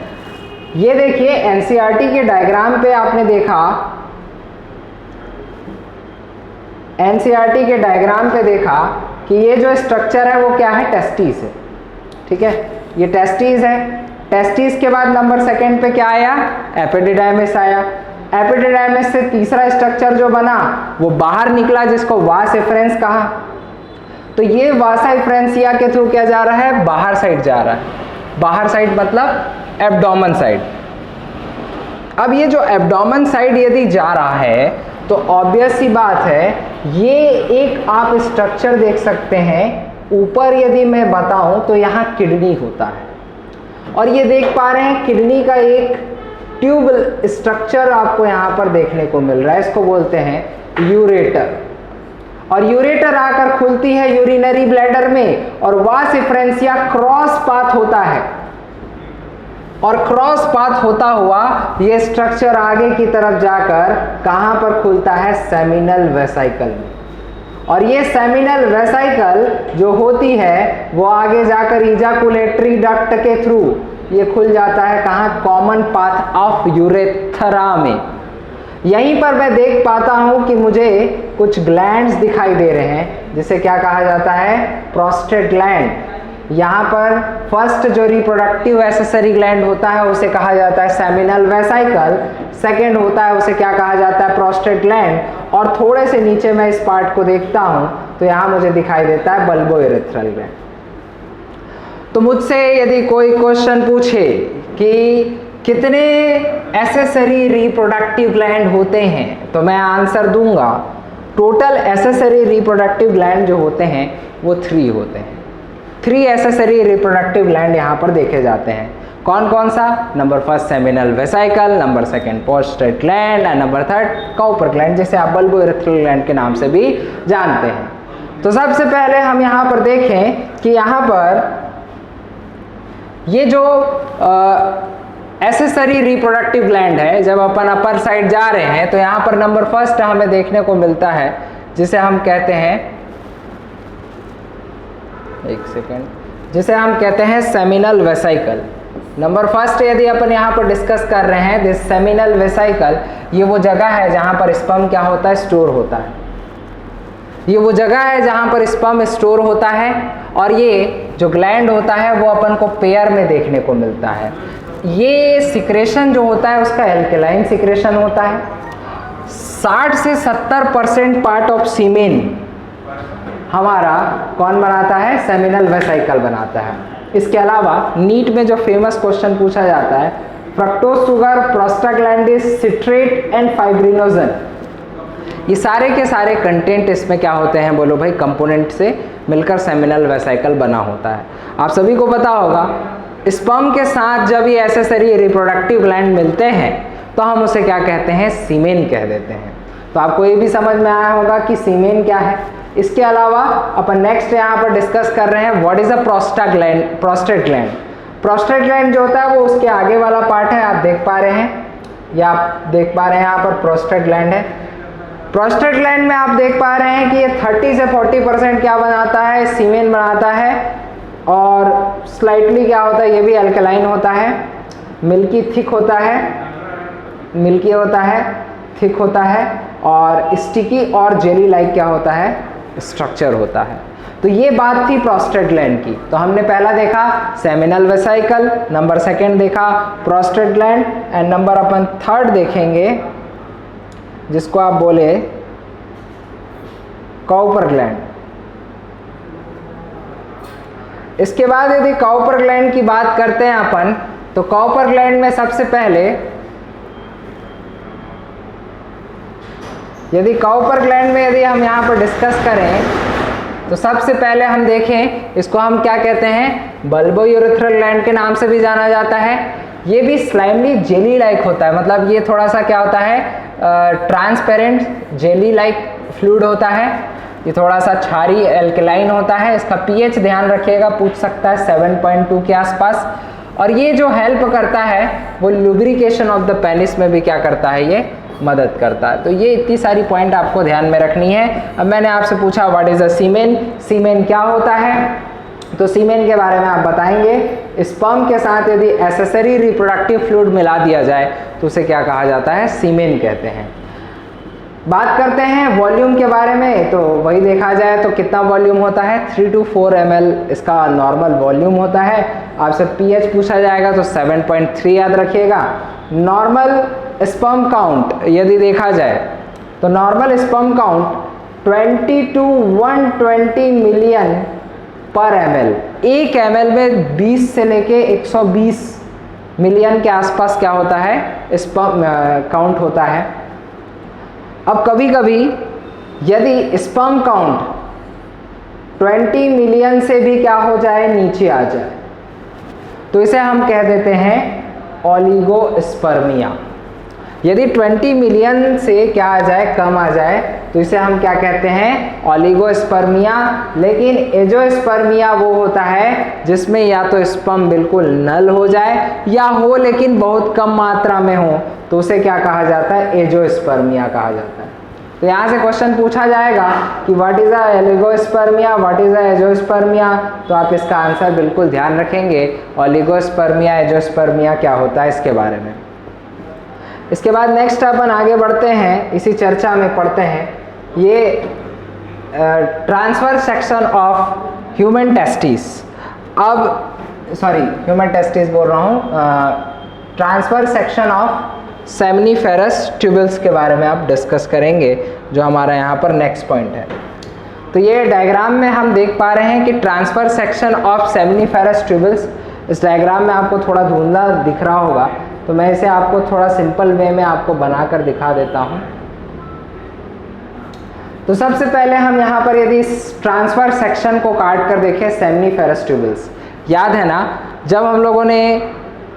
ये देखिए, एनसीईआरटी के डायग्राम पे आपने देखा, एनसीईआरटी के डायग्राम पे देखा कि ये जो स्ट्रक्चर है वो क्या है? टेस्टिस है, ठीक है, ये टेस्टिस है। टेस्टिस के बाद नंबर सेकंड पे क्या आया? एपिडिडाइमिस आया। एपिडिडाइमिस से तीसरा स्ट्रक्चर जो बना वो बाहर निकला, जिसको वास एफरेंस कहा। तो ये वासा एफरेंसिया के थ्रू क्या जा रहा है? बाहर साइड जा रहा है। बाहर साइड मतलब एब्डोमेन साइड। अब ये जो एब्डोमेन साइड यदि जा रहा है तो ऑब्वियस सी बात है, ये एक आप स्ट्रक्चर देख सकते हैं। ऊपर यदि मैं बताऊं तो यहाँ किडनी होता है, और ये देख पा रहे हैं किडनी का एक ट्यूब स्ट्रक्चर आपको यहाँ पर देखने को मिल रहा है। इसको बोलते हैं यूरेटर, और यूरेटर आकर खुलती है यूरिनरी ब्लैडर में, और वास एफरेंसिया क्रॉस पाथ होता है, और क्रॉस पाथ होता हुआ ये स्ट्रक्चर आगे की तरफ जाकर कहाँ पर खुलता है? सेमिनल वेसाइकल में। और ये सेमिनल वेसाइकल जो होती है वो आगे जाकर इजाकुलेटरी डक्ट के थ्रू ये खुल जाता है कहाँ? कॉमन पाथ ऑफ यूरेथ्रा में। यहीं पर मैं देख पाता हूँ कि मुझे कुछ ग्लैंड्स दिखाई दे रहे हैं, जिसे क्या कहा जाता है? Prostate gland. यहाँ पर फर्स्ट जो रिप्रोडक्टिव एसेसरी ग्लैंड होता है उसे कहा जाता है सेमिनल वेसाइकल, सेकेंड होता है उसे क्या कहा जाता है? Prostate gland. और थोड़े से नीचे मैं इस पार्ट को देखता हूँ तो यहाँ मुझे दिखाई देता है बल्बोइरेथ्रल ग्लैंड। तो मुझसे यदि कोई क्वेश्चन पूछे कि कितने एसेसरी रिप्रोडक्टिव ग्लैंड होते हैं, तो मैं आंसर दूंगा टोटल एसेसरी रिप्रोडक्टिव ग्लैंड जो होते हैं वो 3 होते हैं। 3 एसेसरी रिप्रोडक्टिव ग्लैंड यहाँ पर देखे जाते हैं। कौन कौन सा? Number first seminal vesicle, number second prostate gland, and number third Cowper gland, जिसे आप बल्बोइरेथ्रल ग्लैंड के नाम से भी जानते हैं। तो सबसे पहले हम यहाँ पर देखें कि यहाँ पर ये जो एसेसरी रिप्रोडक्टिव ग्लैंड है, जब अपन अपर साइड जा रहे हैं तो यहाँ पर नंबर फर्स्ट हमें देखने को मिलता है जिसे हम कहते हैं, एक सेकेंड, जिसे हम कहते हैं सेमिनल वेसिकल। नंबर फर्स्ट यदि अपन यहाँ पर डिस्कस कर रहे हैं दिस सेमिनल वेसिकल, ये वो जगह है जहाँ पर स्पर्म क्या होता है, स्टोर होता है। ये वो जगह है जहाँ पर स्पर्म स्टोर होता है और ये जो ग्लैंड होता है वो अपन को पेयर में देखने को मिलता है। ये सिक्रेशन जो होता है उसका एल्कलाइन सिक्रेशन होता है। 60 से 70% पार्ट ऑफ सीमेन हमारा कौन बनाता है, सेमिनल वेसिकल बनाता है। इसके अलावा नीट में जो फेमस क्वेश्चन पूछा जाता है, fructose sugar, prostaglandin, citrate and fibrinogen, ये सारे के सारे कंटेंट इसमें क्या होते हैं, बोलो भाई, कंपोनेंट से मिलकर सेमिनल वेसिकल बना होता है। आप सभी को पता होगा स्पर्म के साथ जब ये एसेसरी रिप्रोडक्टिव ग्लैंड मिलते हैं तो हम उसे क्या कहते हैं, सीमेन कह देते हैं। तो आपको ये भी समझ में आया होगा कि सीमेन क्या है। इसके अलावा अपन नेक्स्ट यहाँ पर डिस्कस कर रहे हैं what is a prostate gland. Prostate gland जो होता है वो उसके आगे वाला पार्ट है, आप देख पा रहे हैं, या आप देख पा रहे हैं यहाँ पर प्रोस्टेट ग्लैंड है। प्रोस्टेट ग्लैंड में आप देख पा रहे हैं कि ये 30 से 40% क्या बनाता है, सीमेन बनाता है, और स्लाइटली क्या होता है, ये भी अल्कलाइन होता है, मिल्की थिक होता है, मिल्की होता है, थिक होता है, और स्टिकी और जेली लाइक क्या होता है, स्ट्रक्चर होता है। तो ये बात थी प्रोस्टेट ग्लैंड की। तो हमने पहला देखा सेमिनल वेसिकल, नंबर सेकंड देखा prostate gland, and number upon third देखेंगे जिसको आप बोले काउपर ग्लैंड। इसके बाद यदि काउपर ग्लैंड की बात करते हैं अपन, तो काउपर ग्लैंड में सबसे पहले यदि काउपर ग्लैंड में यदि हम यहाँ पर डिस्कस करें तो सबसे पहले हम देखें, इसको हम क्या कहते हैं, बल्बोयूरेथ्रल ग्लैंड के नाम से भी जाना जाता है। ये भी स्लाइमली जेली लाइक होता है, मतलब ये थोड़ा सा क्या होता है, ट्रांसपेरेंट जेली लाइक फ्लूइड होता है। ये थोड़ा सा क्षारी एल्कलाइन होता है। इसका पीएच ध्यान रखिएगा, पूछ सकता है 7.2 के आसपास। और ये जो हेल्प करता है वो लुब्रिकेशन ऑफ द पेनिस में भी क्या करता है, ये मदद करता है। तो ये इतनी सारी पॉइंट आपको ध्यान में रखनी है। अब मैंने आपसे पूछा व्हाट इज अ सीमेन, सीमेन क्या होता है, तो सीमेन के बारे में आप बताएंगे स्पर्म के साथ यदि एसेसरी रिप्रोडक्टिव फ्लूइड मिला दिया जाए तो उसे क्या कहा जाता है, सीमेन कहते हैं। बात करते हैं वॉल्यूम के बारे में, तो वही देखा जाए तो कितना वॉल्यूम होता है, 3 to 4 ml इसका नॉर्मल वॉल्यूम होता है। आपसे पीएच पूछा जाएगा तो 7.3 याद रखिएगा। नॉर्मल स्पर्म काउंट यदि देखा जाए तो normal sperm count 20 to 120 million पर ml। 1 ml में 20 से लेके 120 मिलियन के आसपास क्या होता है, स्पर्म काउंट होता है। अब कभी कभी यदि स्पर्म काउंट 20 मिलियन से भी क्या हो जाए, नीचे आ जाए, तो इसे हम कह देते हैं ओलिगोस्पर्मिया। यदि 20 मिलियन से क्या आ जाए, कम आ जाए, तो इसे हम क्या कहते हैं, ओलिगोस्पर्मिया। लेकिन एजोस्पर्मिया वो होता है जिसमें या तो स्पर्म बिल्कुल नल हो जाए या हो लेकिन बहुत कम मात्रा में हो, तो उसे क्या कहा जाता है, एजोस्पर्मिया कहा जाता है। तो यहाँ से क्वेश्चन पूछा जाएगा कि what is a oligospermia, what is a azoospermia, तो आप इसका आंसर बिल्कुल ध्यान रखेंगे, ओलिगोस्पर्मिया एजोस्पर्मिया क्या होता है इसके बारे में। इसके बाद नेक्स्ट अपन आगे बढ़ते हैं, इसी चर्चा में पढ़ते हैं ये transfer section of human testis. अब सॉरी ह्यूमन टेस्टिस बोल रहा हूँ, transfer section of seminiferous tubules के बारे में आप डिस्कस करेंगे, जो हमारा यहाँ पर नेक्स्ट पॉइंट है। तो ये डायग्राम में हम देख पा रहे हैं कि transfer section of seminiferous tubules, इस डायग्राम में आपको थोड़ा धुंधला दिख रहा होगा, तो मैं इसे आपको थोड़ा सिंपल वे में आपको बनाकर दिखा देता हूँ। तो सबसे पहले हम यहाँ पर यदि इस ट्रांसफर सेक्शन को काट कर देखें, सेमनीफेरस ट्यूबल्स, याद है ना जब हम लोगों ने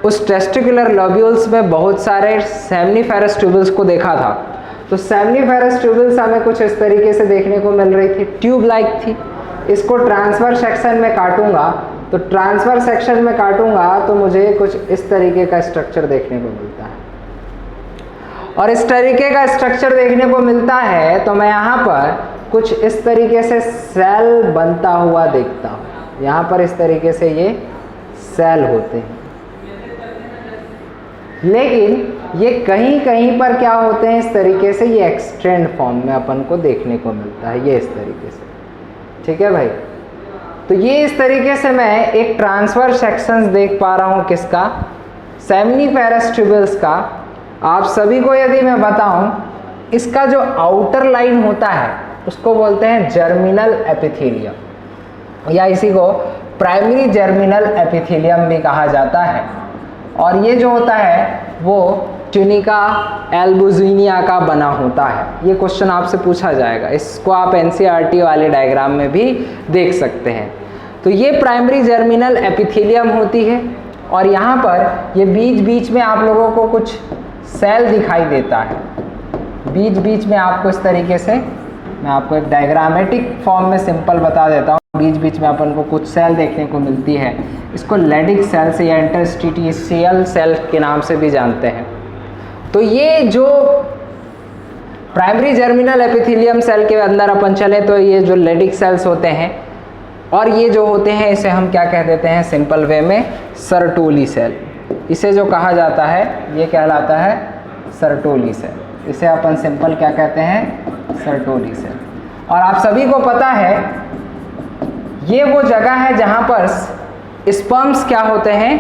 उस टेस्टिकुलर लोब्यूल्स में बहुत सारे सेमनीफेरस ट्यूबल्स को देखा था, तो सेमनीफेरस ट्यूबल्स हमें कुछ इस तरीके से देखने को मिल रही थी, ट्यूब लाइक थी। इसको ट्रांसफर सेक्शन में काटूंगा, तो ट्रांसफर सेक्शन में काटूंगा तो मुझे कुछ इस तरीके का स्ट्रक्चर देखने को मिलता है। और इस तरीके का स्ट्रक्चर देखने को मिलता है तो मैं यहाँ पर कुछ इस तरीके से सेल बनता हुआ देखता हूँ। यहाँ पर इस तरीके से ये सेल होते हैं, लेकिन ये कहीं कहीं पर क्या होते हैं, इस तरीके से ये एक्सटेंड फॉर्म में अपन को देखने को मिलता है, ये इस तरीके से। ठीक है भाई, तो ये इस तरीके से मैं एक ट्रांसफर सेक्शंस देख पा रहा हूँ, किसका, सेमनीफेरस ट्यूबल्स का। आप सभी को यदि मैं बताऊं, इसका जो आउटर लाइन होता है उसको बोलते हैं जर्मिनल एपिथेलियम, या इसी को प्राइमरी जर्मिनल एपिथेलियम भी कहा जाता है। और ये जो होता है वो ट्यूनिका एल्बुजिनिया का बना होता है। ये क्वेश्चन आपसे पूछा जाएगा, इसको आप एनसीईआरटी वाले डायग्राम में भी देख सकते हैं। तो ये प्राइमरी जर्मिनल एपिथेलियम होती है, और यहाँ पर ये बीच बीच में आप लोगों को कुछ सेल दिखाई देता है। बीच बीच में आपको इस तरीके से, मैं आपको एक डायग्रामेटिक फॉर्म में सिंपल बता देता हूँ, बीच बीच में अपन को कुछ सेल देखने को मिलती है। इसको लेडिक सेल से या इंटरस्टिशियल सेल के नाम से भी जानते हैं। तो ये जो प्राइमरी जर्मिनल एपिथेलियम सेल के अंदर अपन चले तो ये जो लेडिक सेल्स होते हैं, और ये जो होते हैं इसे हम क्या कह देते हैं सिंपल वे में, सर्टोली सेल। इसे जो कहा जाता है ये कहलाता है सर्टोली सेल। इसे अपन सिंपल क्या कहते हैं, सर्टोली सेल। और आप सभी को पता है ये वो जगह है जहाँ पर स्पर्म्स क्या होते हैं,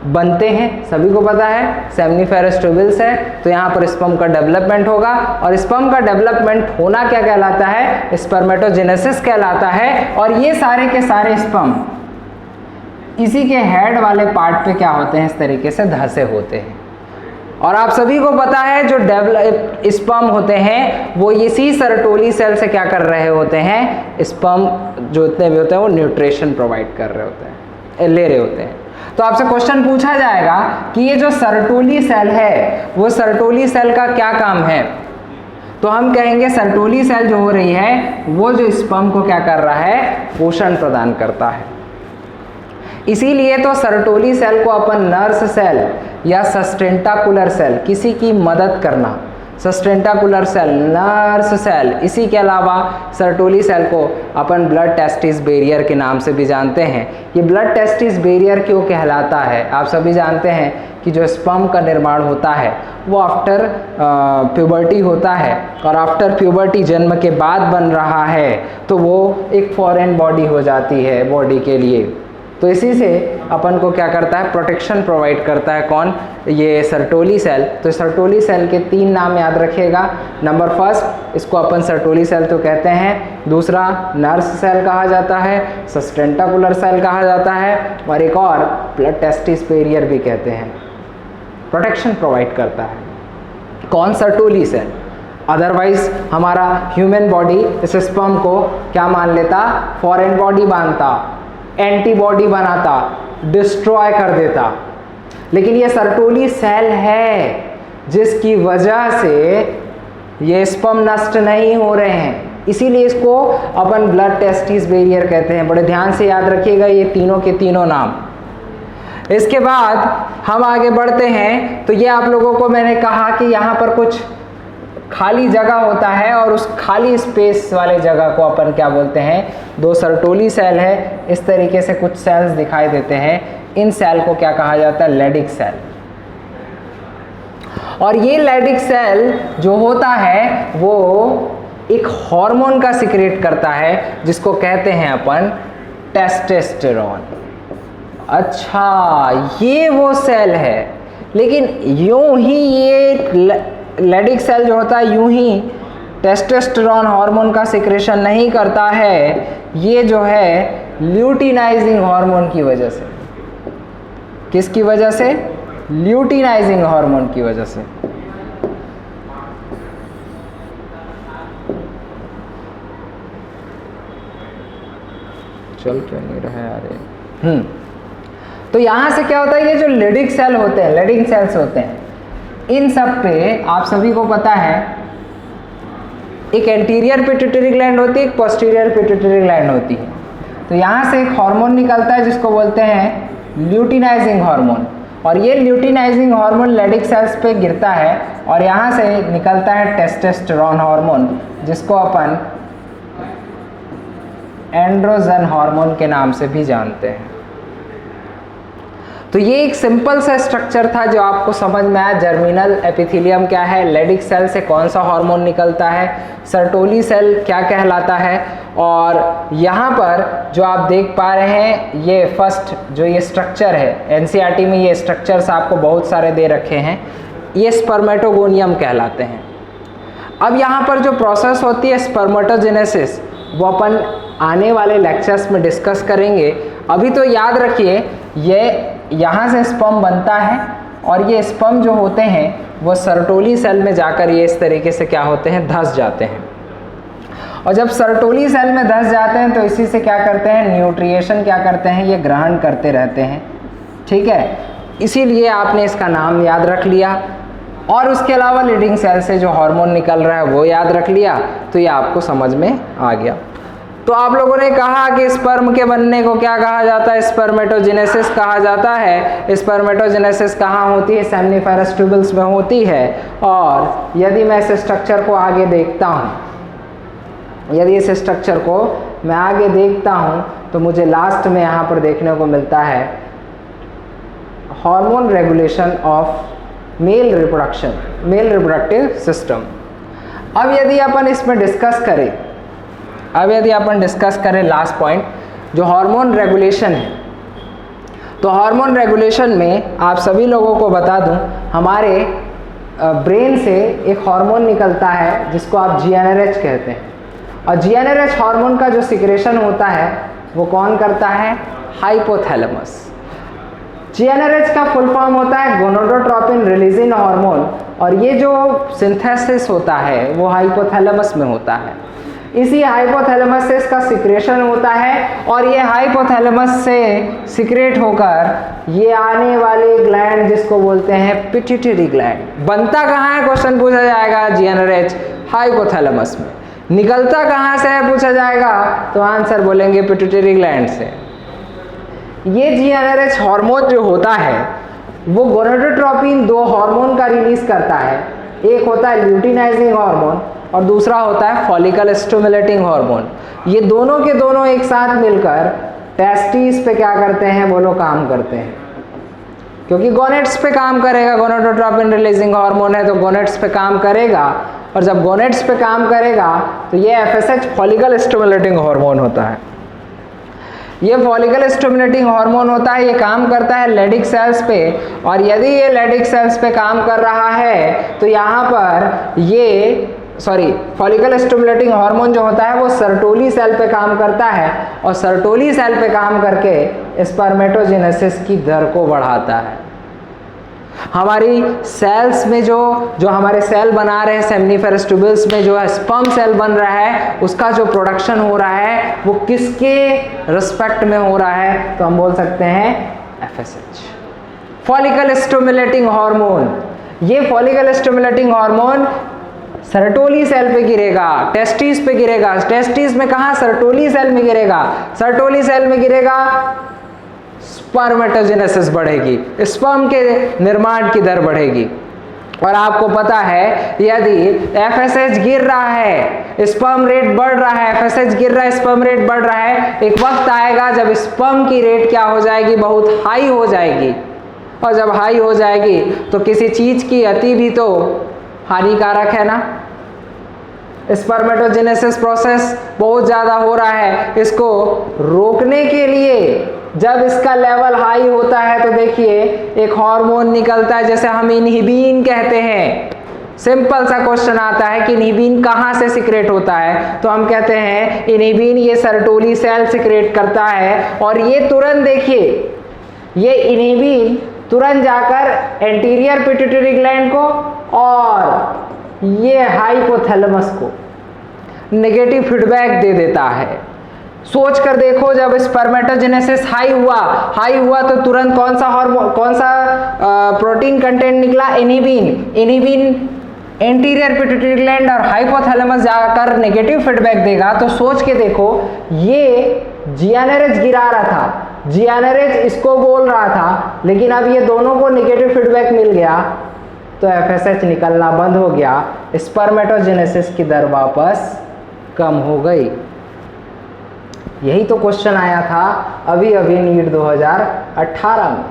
बनते हैं। सभी को पता है सेमनीफेरस ट्यूबल्स है तो यहाँ पर स्पर्म का डेवलपमेंट होगा, और स्पर्म का डेवलपमेंट होना क्या कहलाता है, स्पर्मेटोजेनेसिस कहलाता है। और ये सारे के सारे स्पर्म इसी के हेड वाले पार्ट पे क्या होते हैं, इस तरीके से धंसे होते हैं। और आप सभी को पता है जो स्पर्म होते हैं वो इसी सर्टोली सेल से क्या कर रहे होते हैं, स्पर्म जो इतने भी होते हैं वो न्यूट्रिशन प्रोवाइड कर रहे होते हैं, ले रहे होते हैं। तो आपसे क्वेश्चन पूछा जाएगा कि ये जो सर्टोली सेल है वो सर्टोली सेल का क्या काम है, तो हम कहेंगे सर्टोली सेल जो हो रही है वो जो स्पर्म को क्या कर रहा है, पोषण प्रदान करता है। इसीलिए तो सर्टोली सेल को अपन नर्स सेल या सस्टेंटाकुलर सेल, किसी की मदद करना, सस्टेंटाकुलर सेल, नर्स सेल, इसी के अलावा सर्टोली सेल को अपन ब्लड टेस्टिस बैरियर के नाम से भी जानते हैं। ये ब्लड टेस्टिस बैरियर क्यों कहलाता है, आप सभी जानते हैं कि जो स्पर्म का निर्माण होता है वो आफ्टर प्यूबर्टी होता है, और आफ्टर प्यूबर्टी जन्म के बाद बन रहा है तो वो एक फॉरेन बॉडी हो जाती है बॉडी के लिए। तो इसी से अपन को क्या करता है, प्रोटेक्शन प्रोवाइड करता है। कौन, ये सर्टोली सेल। तो सर्टोली सेल के 3 नाम याद रखिएगा। नंबर फर्स्ट, इसको अपन सर्टोली सेल तो कहते हैं, दूसरा नर्स सेल कहा जाता है, सस्टेंटाकुलर सेल कहा जाता है, और एक और ब्लड टेस्टिस बैरियर भी कहते हैं। प्रोटेक्शन प्रोवाइड करता है कौन, सर्टोली सेल। अदरवाइज हमारा ह्यूमन बॉडी इस स्पर्म को क्या मान लेता, फॉरेन बॉडी मानता, एंटीबॉडी बनाता, डिस्ट्रॉय कर देता। लेकिन ये सर्टोली सेल है जिसकी वजह से ये स्पर्म नष्ट नहीं हो रहे हैं, इसीलिए इसको अपन ब्लड टेस्टिस बैरियर कहते हैं। बड़े ध्यान से याद रखिएगा ये तीनों के तीनों नाम। इसके बाद हम आगे बढ़ते हैं, तो ये आप लोगों को मैंने कहा कि यहाँ पर कुछ खाली जगह होता है, और उस खाली स्पेस वाले जगह को अपन क्या बोलते हैं, 2 सर्टोली सेल है, इस तरीके से कुछ सेल्स दिखाई देते हैं। इन सेल को क्या कहा जाता है, लेडिक सेल। और ये लेडिक सेल जो होता है वो एक हार्मोन का सिक्रेट करता है जिसको कहते हैं अपन टेस्टोस्टेरोन। अच्छा, ये वो सेल है, लेकिन यूं ही ये लेडिक सेल जो होता है यूं ही टेस्टोस्टेरोन हार्मोन का सिक्रेशन नहीं करता है, ये जो है ल्यूटिनाइजिंग हार्मोन की वजह से। किसकी वजह से, ल्यूटिनाइजिंग हार्मोन की वजह से। चल क्यों नहीं रहा है यार। तो यहां से क्या होता है, ये जो लेडिक सेल होते हैं, लेडिंग सेल्स होते हैं, इन सब पे आप सभी को पता है एक एंटीरियर पिट्यूटरी ग्लैंड होती है, एक पोस्टीरियर पिट्यूटरी ग्लैंड होती है। तो यहाँ से एक हार्मोन निकलता है जिसको बोलते हैं ल्यूटिनाइजिंग हार्मोन, और ये ल्यूटिनाइजिंग हार्मोन लेडिक सेल्स पे गिरता है और यहाँ से निकलता है टेस्टोस्टेरोन हार्मोन जिसको अपन एंड्रोजन हार्मोन के नाम से भी जानते हैं। तो ये एक सिंपल सा स्ट्रक्चर था जो आपको समझ में आया। जर्मिनल एपिथेलियम क्या है, लेडिक सेल से कौन सा हार्मोन निकलता है, सर्टोली सेल क्या कहलाता है, और यहाँ पर जो आप देख पा रहे हैं ये फर्स्ट जो ये स्ट्रक्चर है, एनसीईआरटी में ये स्ट्रक्चर्स आपको बहुत सारे दे रखे हैं, ये स्पर्मेटोगोनियम कहलाते हैं। अब यहाँ पर जो प्रोसेस होती है स्पर्मेटोजेनेसिस, वो अपन आने वाले लेक्चर्स में डिस्कस करेंगे। अभी तो याद रखिए ये यहाँ से स्पर्म बनता है और ये स्पर्म जो होते हैं वो सर्टोली सेल में जाकर ये इस तरीके से क्या होते हैं, धंस जाते हैं। और जब सर्टोली सेल में धंस जाते हैं तो इसी से क्या करते हैं, न्यूट्रिएशन क्या करते हैं, ये ग्रहण करते रहते हैं। ठीक है, इसीलिए आपने इसका नाम याद रख लिया। और उसके अलावा लीडिंग सेल से जो हार्मोन निकल रहा है वो याद रख लिया, तो ये आपको समझ में आ गया। तो आप लोगों ने कहा कि स्पर्म के बनने को क्या कहा जाता है, स्पर्मेटोजेनेसिस कहा जाता है। स्पर्मेटोजेनेसिस कहाँ होती है, सेमनीफेरस ट्यूबल्स में होती है। और यदि मैं इस स्ट्रक्चर को आगे देखता हूँ, यदि इस स्ट्रक्चर को मैं आगे देखता हूँ तो मुझे लास्ट में यहाँ पर देखने को मिलता है hormone regulation of male reproduction, male reproductive system. अब यदि अपन इसमें डिस्कस करें, लास्ट पॉइंट जो हार्मोन रेगुलेशन है, तो हार्मोन रेगुलेशन में आप सभी लोगों को बता दूं, हमारे ब्रेन से एक हार्मोन निकलता है जिसको आप जीएनआरएच कहते हैं। और जीएनआरएच हार्मोन का जो सिक्रेशन होता है वो कौन करता है, हाइपोथैलेमस। जीएनआरएच का फुल फॉर्म होता है गोनाडोट्रोपिन रिलीजिंग हार्मोन, और ये जो सिंथेसिस होता है वो हाइपोथैलेमस में होता है। इसी हाइपोथैलेमस से इसका सिक्रेशन होता है और ये हाइपोथैलेमस से सिक्रेट होकर ये आने वाले ग्लैंड जिसको बोलते हैं पिट्यूटरी ग्लैंड। बनता कहाँ है, क्वेश्चन पूछा जाएगा, जीएनआरएच हाइपोथैलेमस में। निकलता कहाँ से है पूछा जाएगा तो आंसर बोलेंगे पिट्यूटरी ग्लैंड से। ये जीएनआरएच हार्मोन जो होता है वो गोनाडोट्रोपिन दो हार्मोन का रिलीज करता है, एक होता है ल्यूटिनाइजिंग हार्मोन और दूसरा होता है फॉलिकल स्टिमुलेटिंग हार्मोन। ये दोनों के दोनों एक साथ मिलकर टेस्टिस पे क्या करते हैं, वो लोग काम करते हैं, क्योंकि गोनेट्स पे काम करेगा। गोनाडोट्रोपिन रिलीजिंग हार्मोन है तो गोनेट्स पे काम करेगा, और जब गोनेट्स पे काम करेगा तो ये एफएसएच फॉलिकल स्टिमुलेटिंग हार्मोन होता है। ये फॉलिकल स्टिमुलेटिंग हार्मोन होता है, ये काम करता है लेडिक सेल्स पे, और यदि ये लेडिक सेल्स पे काम कर रहा है तो यहाँ पर ये फॉलिकल स्टिमुलेटिंग हार्मोन जो होता है वो सर्टोली सेल पे काम करता है, और सर्टोली सेल पे काम करके स्पर्मेटोजेनेसिस की दर को बढ़ाता है। हमारी सेल्स में जो हमारे सेल बना रहे हैं, सेमनीफेरस ट्यूबल्स में जो स्पर्म सेल बन रहा है उसका जो प्रोडक्शन हो रहा है वो किसके रिस्पेक्ट में हो रहा है, तो हम बोल सकते हैं एफएसएच, फॉलिकल स्टिमुलेटिंग हार्मोन। ये follicle stimulating hormone Sertoli cell पे गिरेगा, टेस्टिस पे गिरेगा। टेस्टिस में कहा, सर्टोली सेल में गिरेगा। सर्टोली सेल में गिरेगा, स्पर्मेटोजेनेसिस बढ़ेगी, स्पर्म के निर्माण की दर बढ़ेगी। और आपको पता है यदि एफएसएच गिर रहा है, स्पर्म रेट बढ़ रहा है, एफएसएच गिर रहा है, स्पर्म रेट बढ़ रहा है, एक वक्त आएगा जब स्पर्म की रेट क्या हो जाएगी, बहुत हाई हो जाएगी। और जब हाई हो जाएगी तो किसी चीज की अति भी तो हानिकारक है ना। स्पर्मेटोजेनेसिस प्रोसेस बहुत ज़्यादा हो रहा है, इसको रोकने के लिए जब इसका लेवल हाई होता है तो देखिए एक हार्मोन निकलता है जैसे हम इनहिबिन कहते हैं। सिंपल सा क्वेश्चन आता है कि इनहिबिन कहाँ से सिक्रेट होता है, तो हम कहते हैं इनहिबिन ये सर्टोली सेल सिक्रेट करता है, और ये तुरंत देखिए ये इनहिबिन तुरंत जाकर एंटीरियर पिट्यूटरी ग्लैंड को और ये हाइपोथैलेमस को नेगेटिव फीडबैक दे देता है। सोच कर देखो, जब स्पर्मेटोजेनेसिस हाई हुआ तो तुरंत कौन सा प्रोटीन कंटेंट निकला, inhibin. Inhibin anterior pituitary gland और हाइपोथैलेमस जाकर नेगेटिव फीडबैक देगा, तो सोच के देखो, ये जीएनआरएच गिरा रहा था, जीएनआरएच इसको बोल रहा था, लेकिन अब ये दोनों को नेगेटिव फीडबैक मिल गया तो एफएसएच निकलना बंद हो गया, स्पर्मेटोजेनेसिस की दर वापस कम हो गई। यही तो क्वेश्चन आया था अभी अभी नीट 2018 में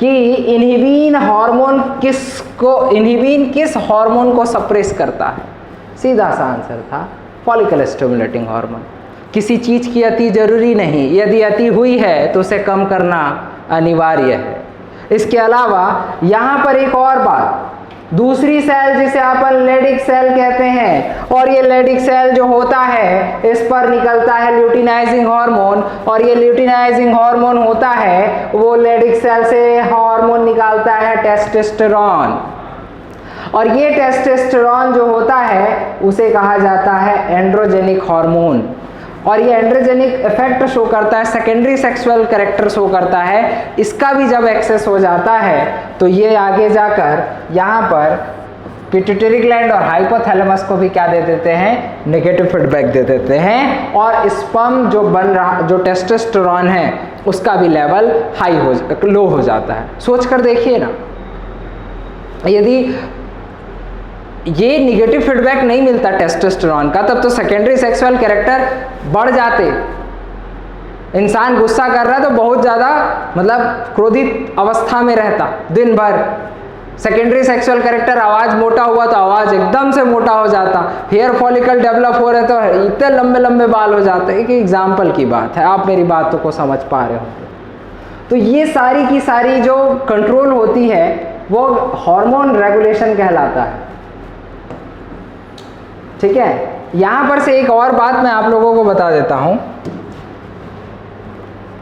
कि इन्हिबिन किस हार्मोन को सप्रेस करता है। सीधा सा आंसर था फॉलिकल स्टिमुलेटिंग हार्मोन। किसी चीज की अति जरूरी नहीं, यदि अति हुई है तो उसे कम करना अनिवार्य है। इसके अलावा यहाँ पर एक और बात, दूसरी सेल जिसे अपन लेडिक सेल कहते हैं, और ये लेडिक सेल जो होता है इस पर निकलता है ल्यूटिनाइजिंग हार्मोन, और ये ल्यूटिनाइजिंग हार्मोन होता है वो लेडिक सेल से हार्मोन निकालता है टेस्टोस्टेरोन, और ये टेस्टोस्टेरोन जो होता है उसे कहा जाता है एंड्रोजेनिक हार्मोन, और ये एंड्रोजेनिक इफेक्ट शो करता है, सेकेंडरी सेक्सुअल कैरेक्टर शो करता है। इसका भी जब एक्सेस हो जाता है तो ये आगे जाकर यहाँ पर पिट्यूटरी ग्लैंड और हाइपोथैलेमस को भी क्या दे देते हैं, नेगेटिव फीडबैक दे देते हैं, और स्पर्म जो बन रहा, जो टेस्टोस्टेरोन है उसका भी लेवल लो हो जाता है। सोच कर देखिए ना, यदि ये निगेटिव फीडबैक नहीं मिलता टेस्टोस्टेरोन का, तब तो सेकेंडरी सेक्सुअल कैरेक्टर बढ़ जाते। इंसान गुस्सा कर रहा है तो बहुत ज़्यादा मतलब क्रोधित अवस्था में रहता दिन भर। सेकेंडरी सेक्सुअल कैरेक्टर, आवाज़ मोटा हुआ तो आवाज़ एकदम से मोटा हो जाता, हेयर फॉलिकल डेवलप हो रहे तो इतने लंबे लंबे बाल हो जाते। एक एग्जाम्पल की बात है, आप मेरी बातों को समझ पा रहे होंगे। तो ये सारी की सारी जो कंट्रोल होती है वो हार्मोन रेगुलेशन कहलाता है। ठीक है, यहां पर से एक और बात मैं आप लोगों को बता देता हूं।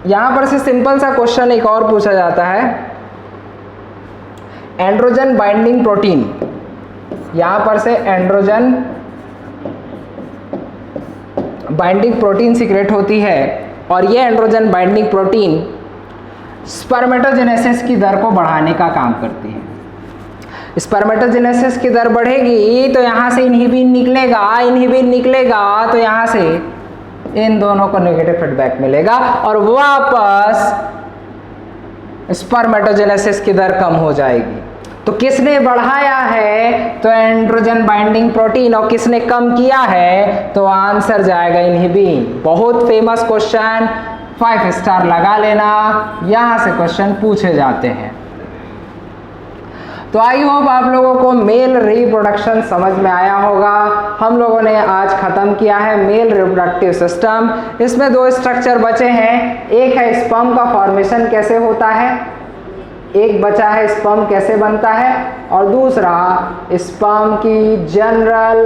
यहां पर से सिंपल सा क्वेश्चन एक और पूछा जाता है, एंड्रोजन बाइंडिंग प्रोटीन। यहां पर से एंड्रोजन बाइंडिंग प्रोटीन सीक्रेट होती है, और ये एंड्रोजन बाइंडिंग प्रोटीन स्पर्मेटोजेनेसिस की दर को बढ़ाने का काम करती है। स्पर्मेटोजेनेसिस की दर बढ़ेगी तो यहाँ से इन्हिबिन निकलेगा तो यहाँ से इन दोनों को नेगेटिव फीडबैक मिलेगा और वापस स्पर्मेटोजेनेसिस की दर कम हो जाएगी। तो किसने बढ़ाया है, तो एंड्रोजन बाइंडिंग प्रोटीन, और किसने कम किया है, तो आंसर जाएगा इन्हिबिन। बहुत फेमस क्वेश्चन, 5 स्टार लगा लेना, यहाँ से क्वेश्चन पूछे जाते हैं। तो आई होप आप लोगों को मेल रिप्रोडक्शन समझ में आया होगा। हम लोगों ने आज खत्म किया है मेल रिप्रोडक्टिव सिस्टम। इसमें 2 स्ट्रक्चर बचे हैं, एक है स्पर्म का फॉर्मेशन कैसे होता है, एक बचा है स्पर्म कैसे बनता है, और दूसरा स्पर्म की जनरल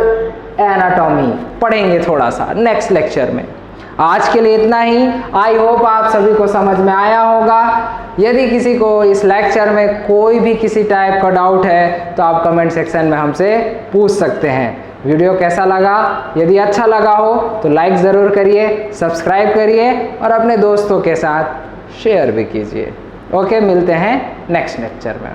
एनाटॉमी पढ़ेंगे थोड़ा सा नेक्स्ट लेक्चर में। आज के लिए इतना ही। आई होप आप सभी को समझ में आया होगा। यदि किसी को इस लेक्चर में कोई भी किसी टाइप का डाउट है तो आप कमेंट सेक्शन में हमसे पूछ सकते हैं। वीडियो कैसा लगा, यदि अच्छा लगा हो तो लाइक ज़रूर करिए, सब्सक्राइब करिए और अपने दोस्तों के साथ शेयर भी कीजिए। ओके, मिलते हैं नेक्स्ट लेक्चर में।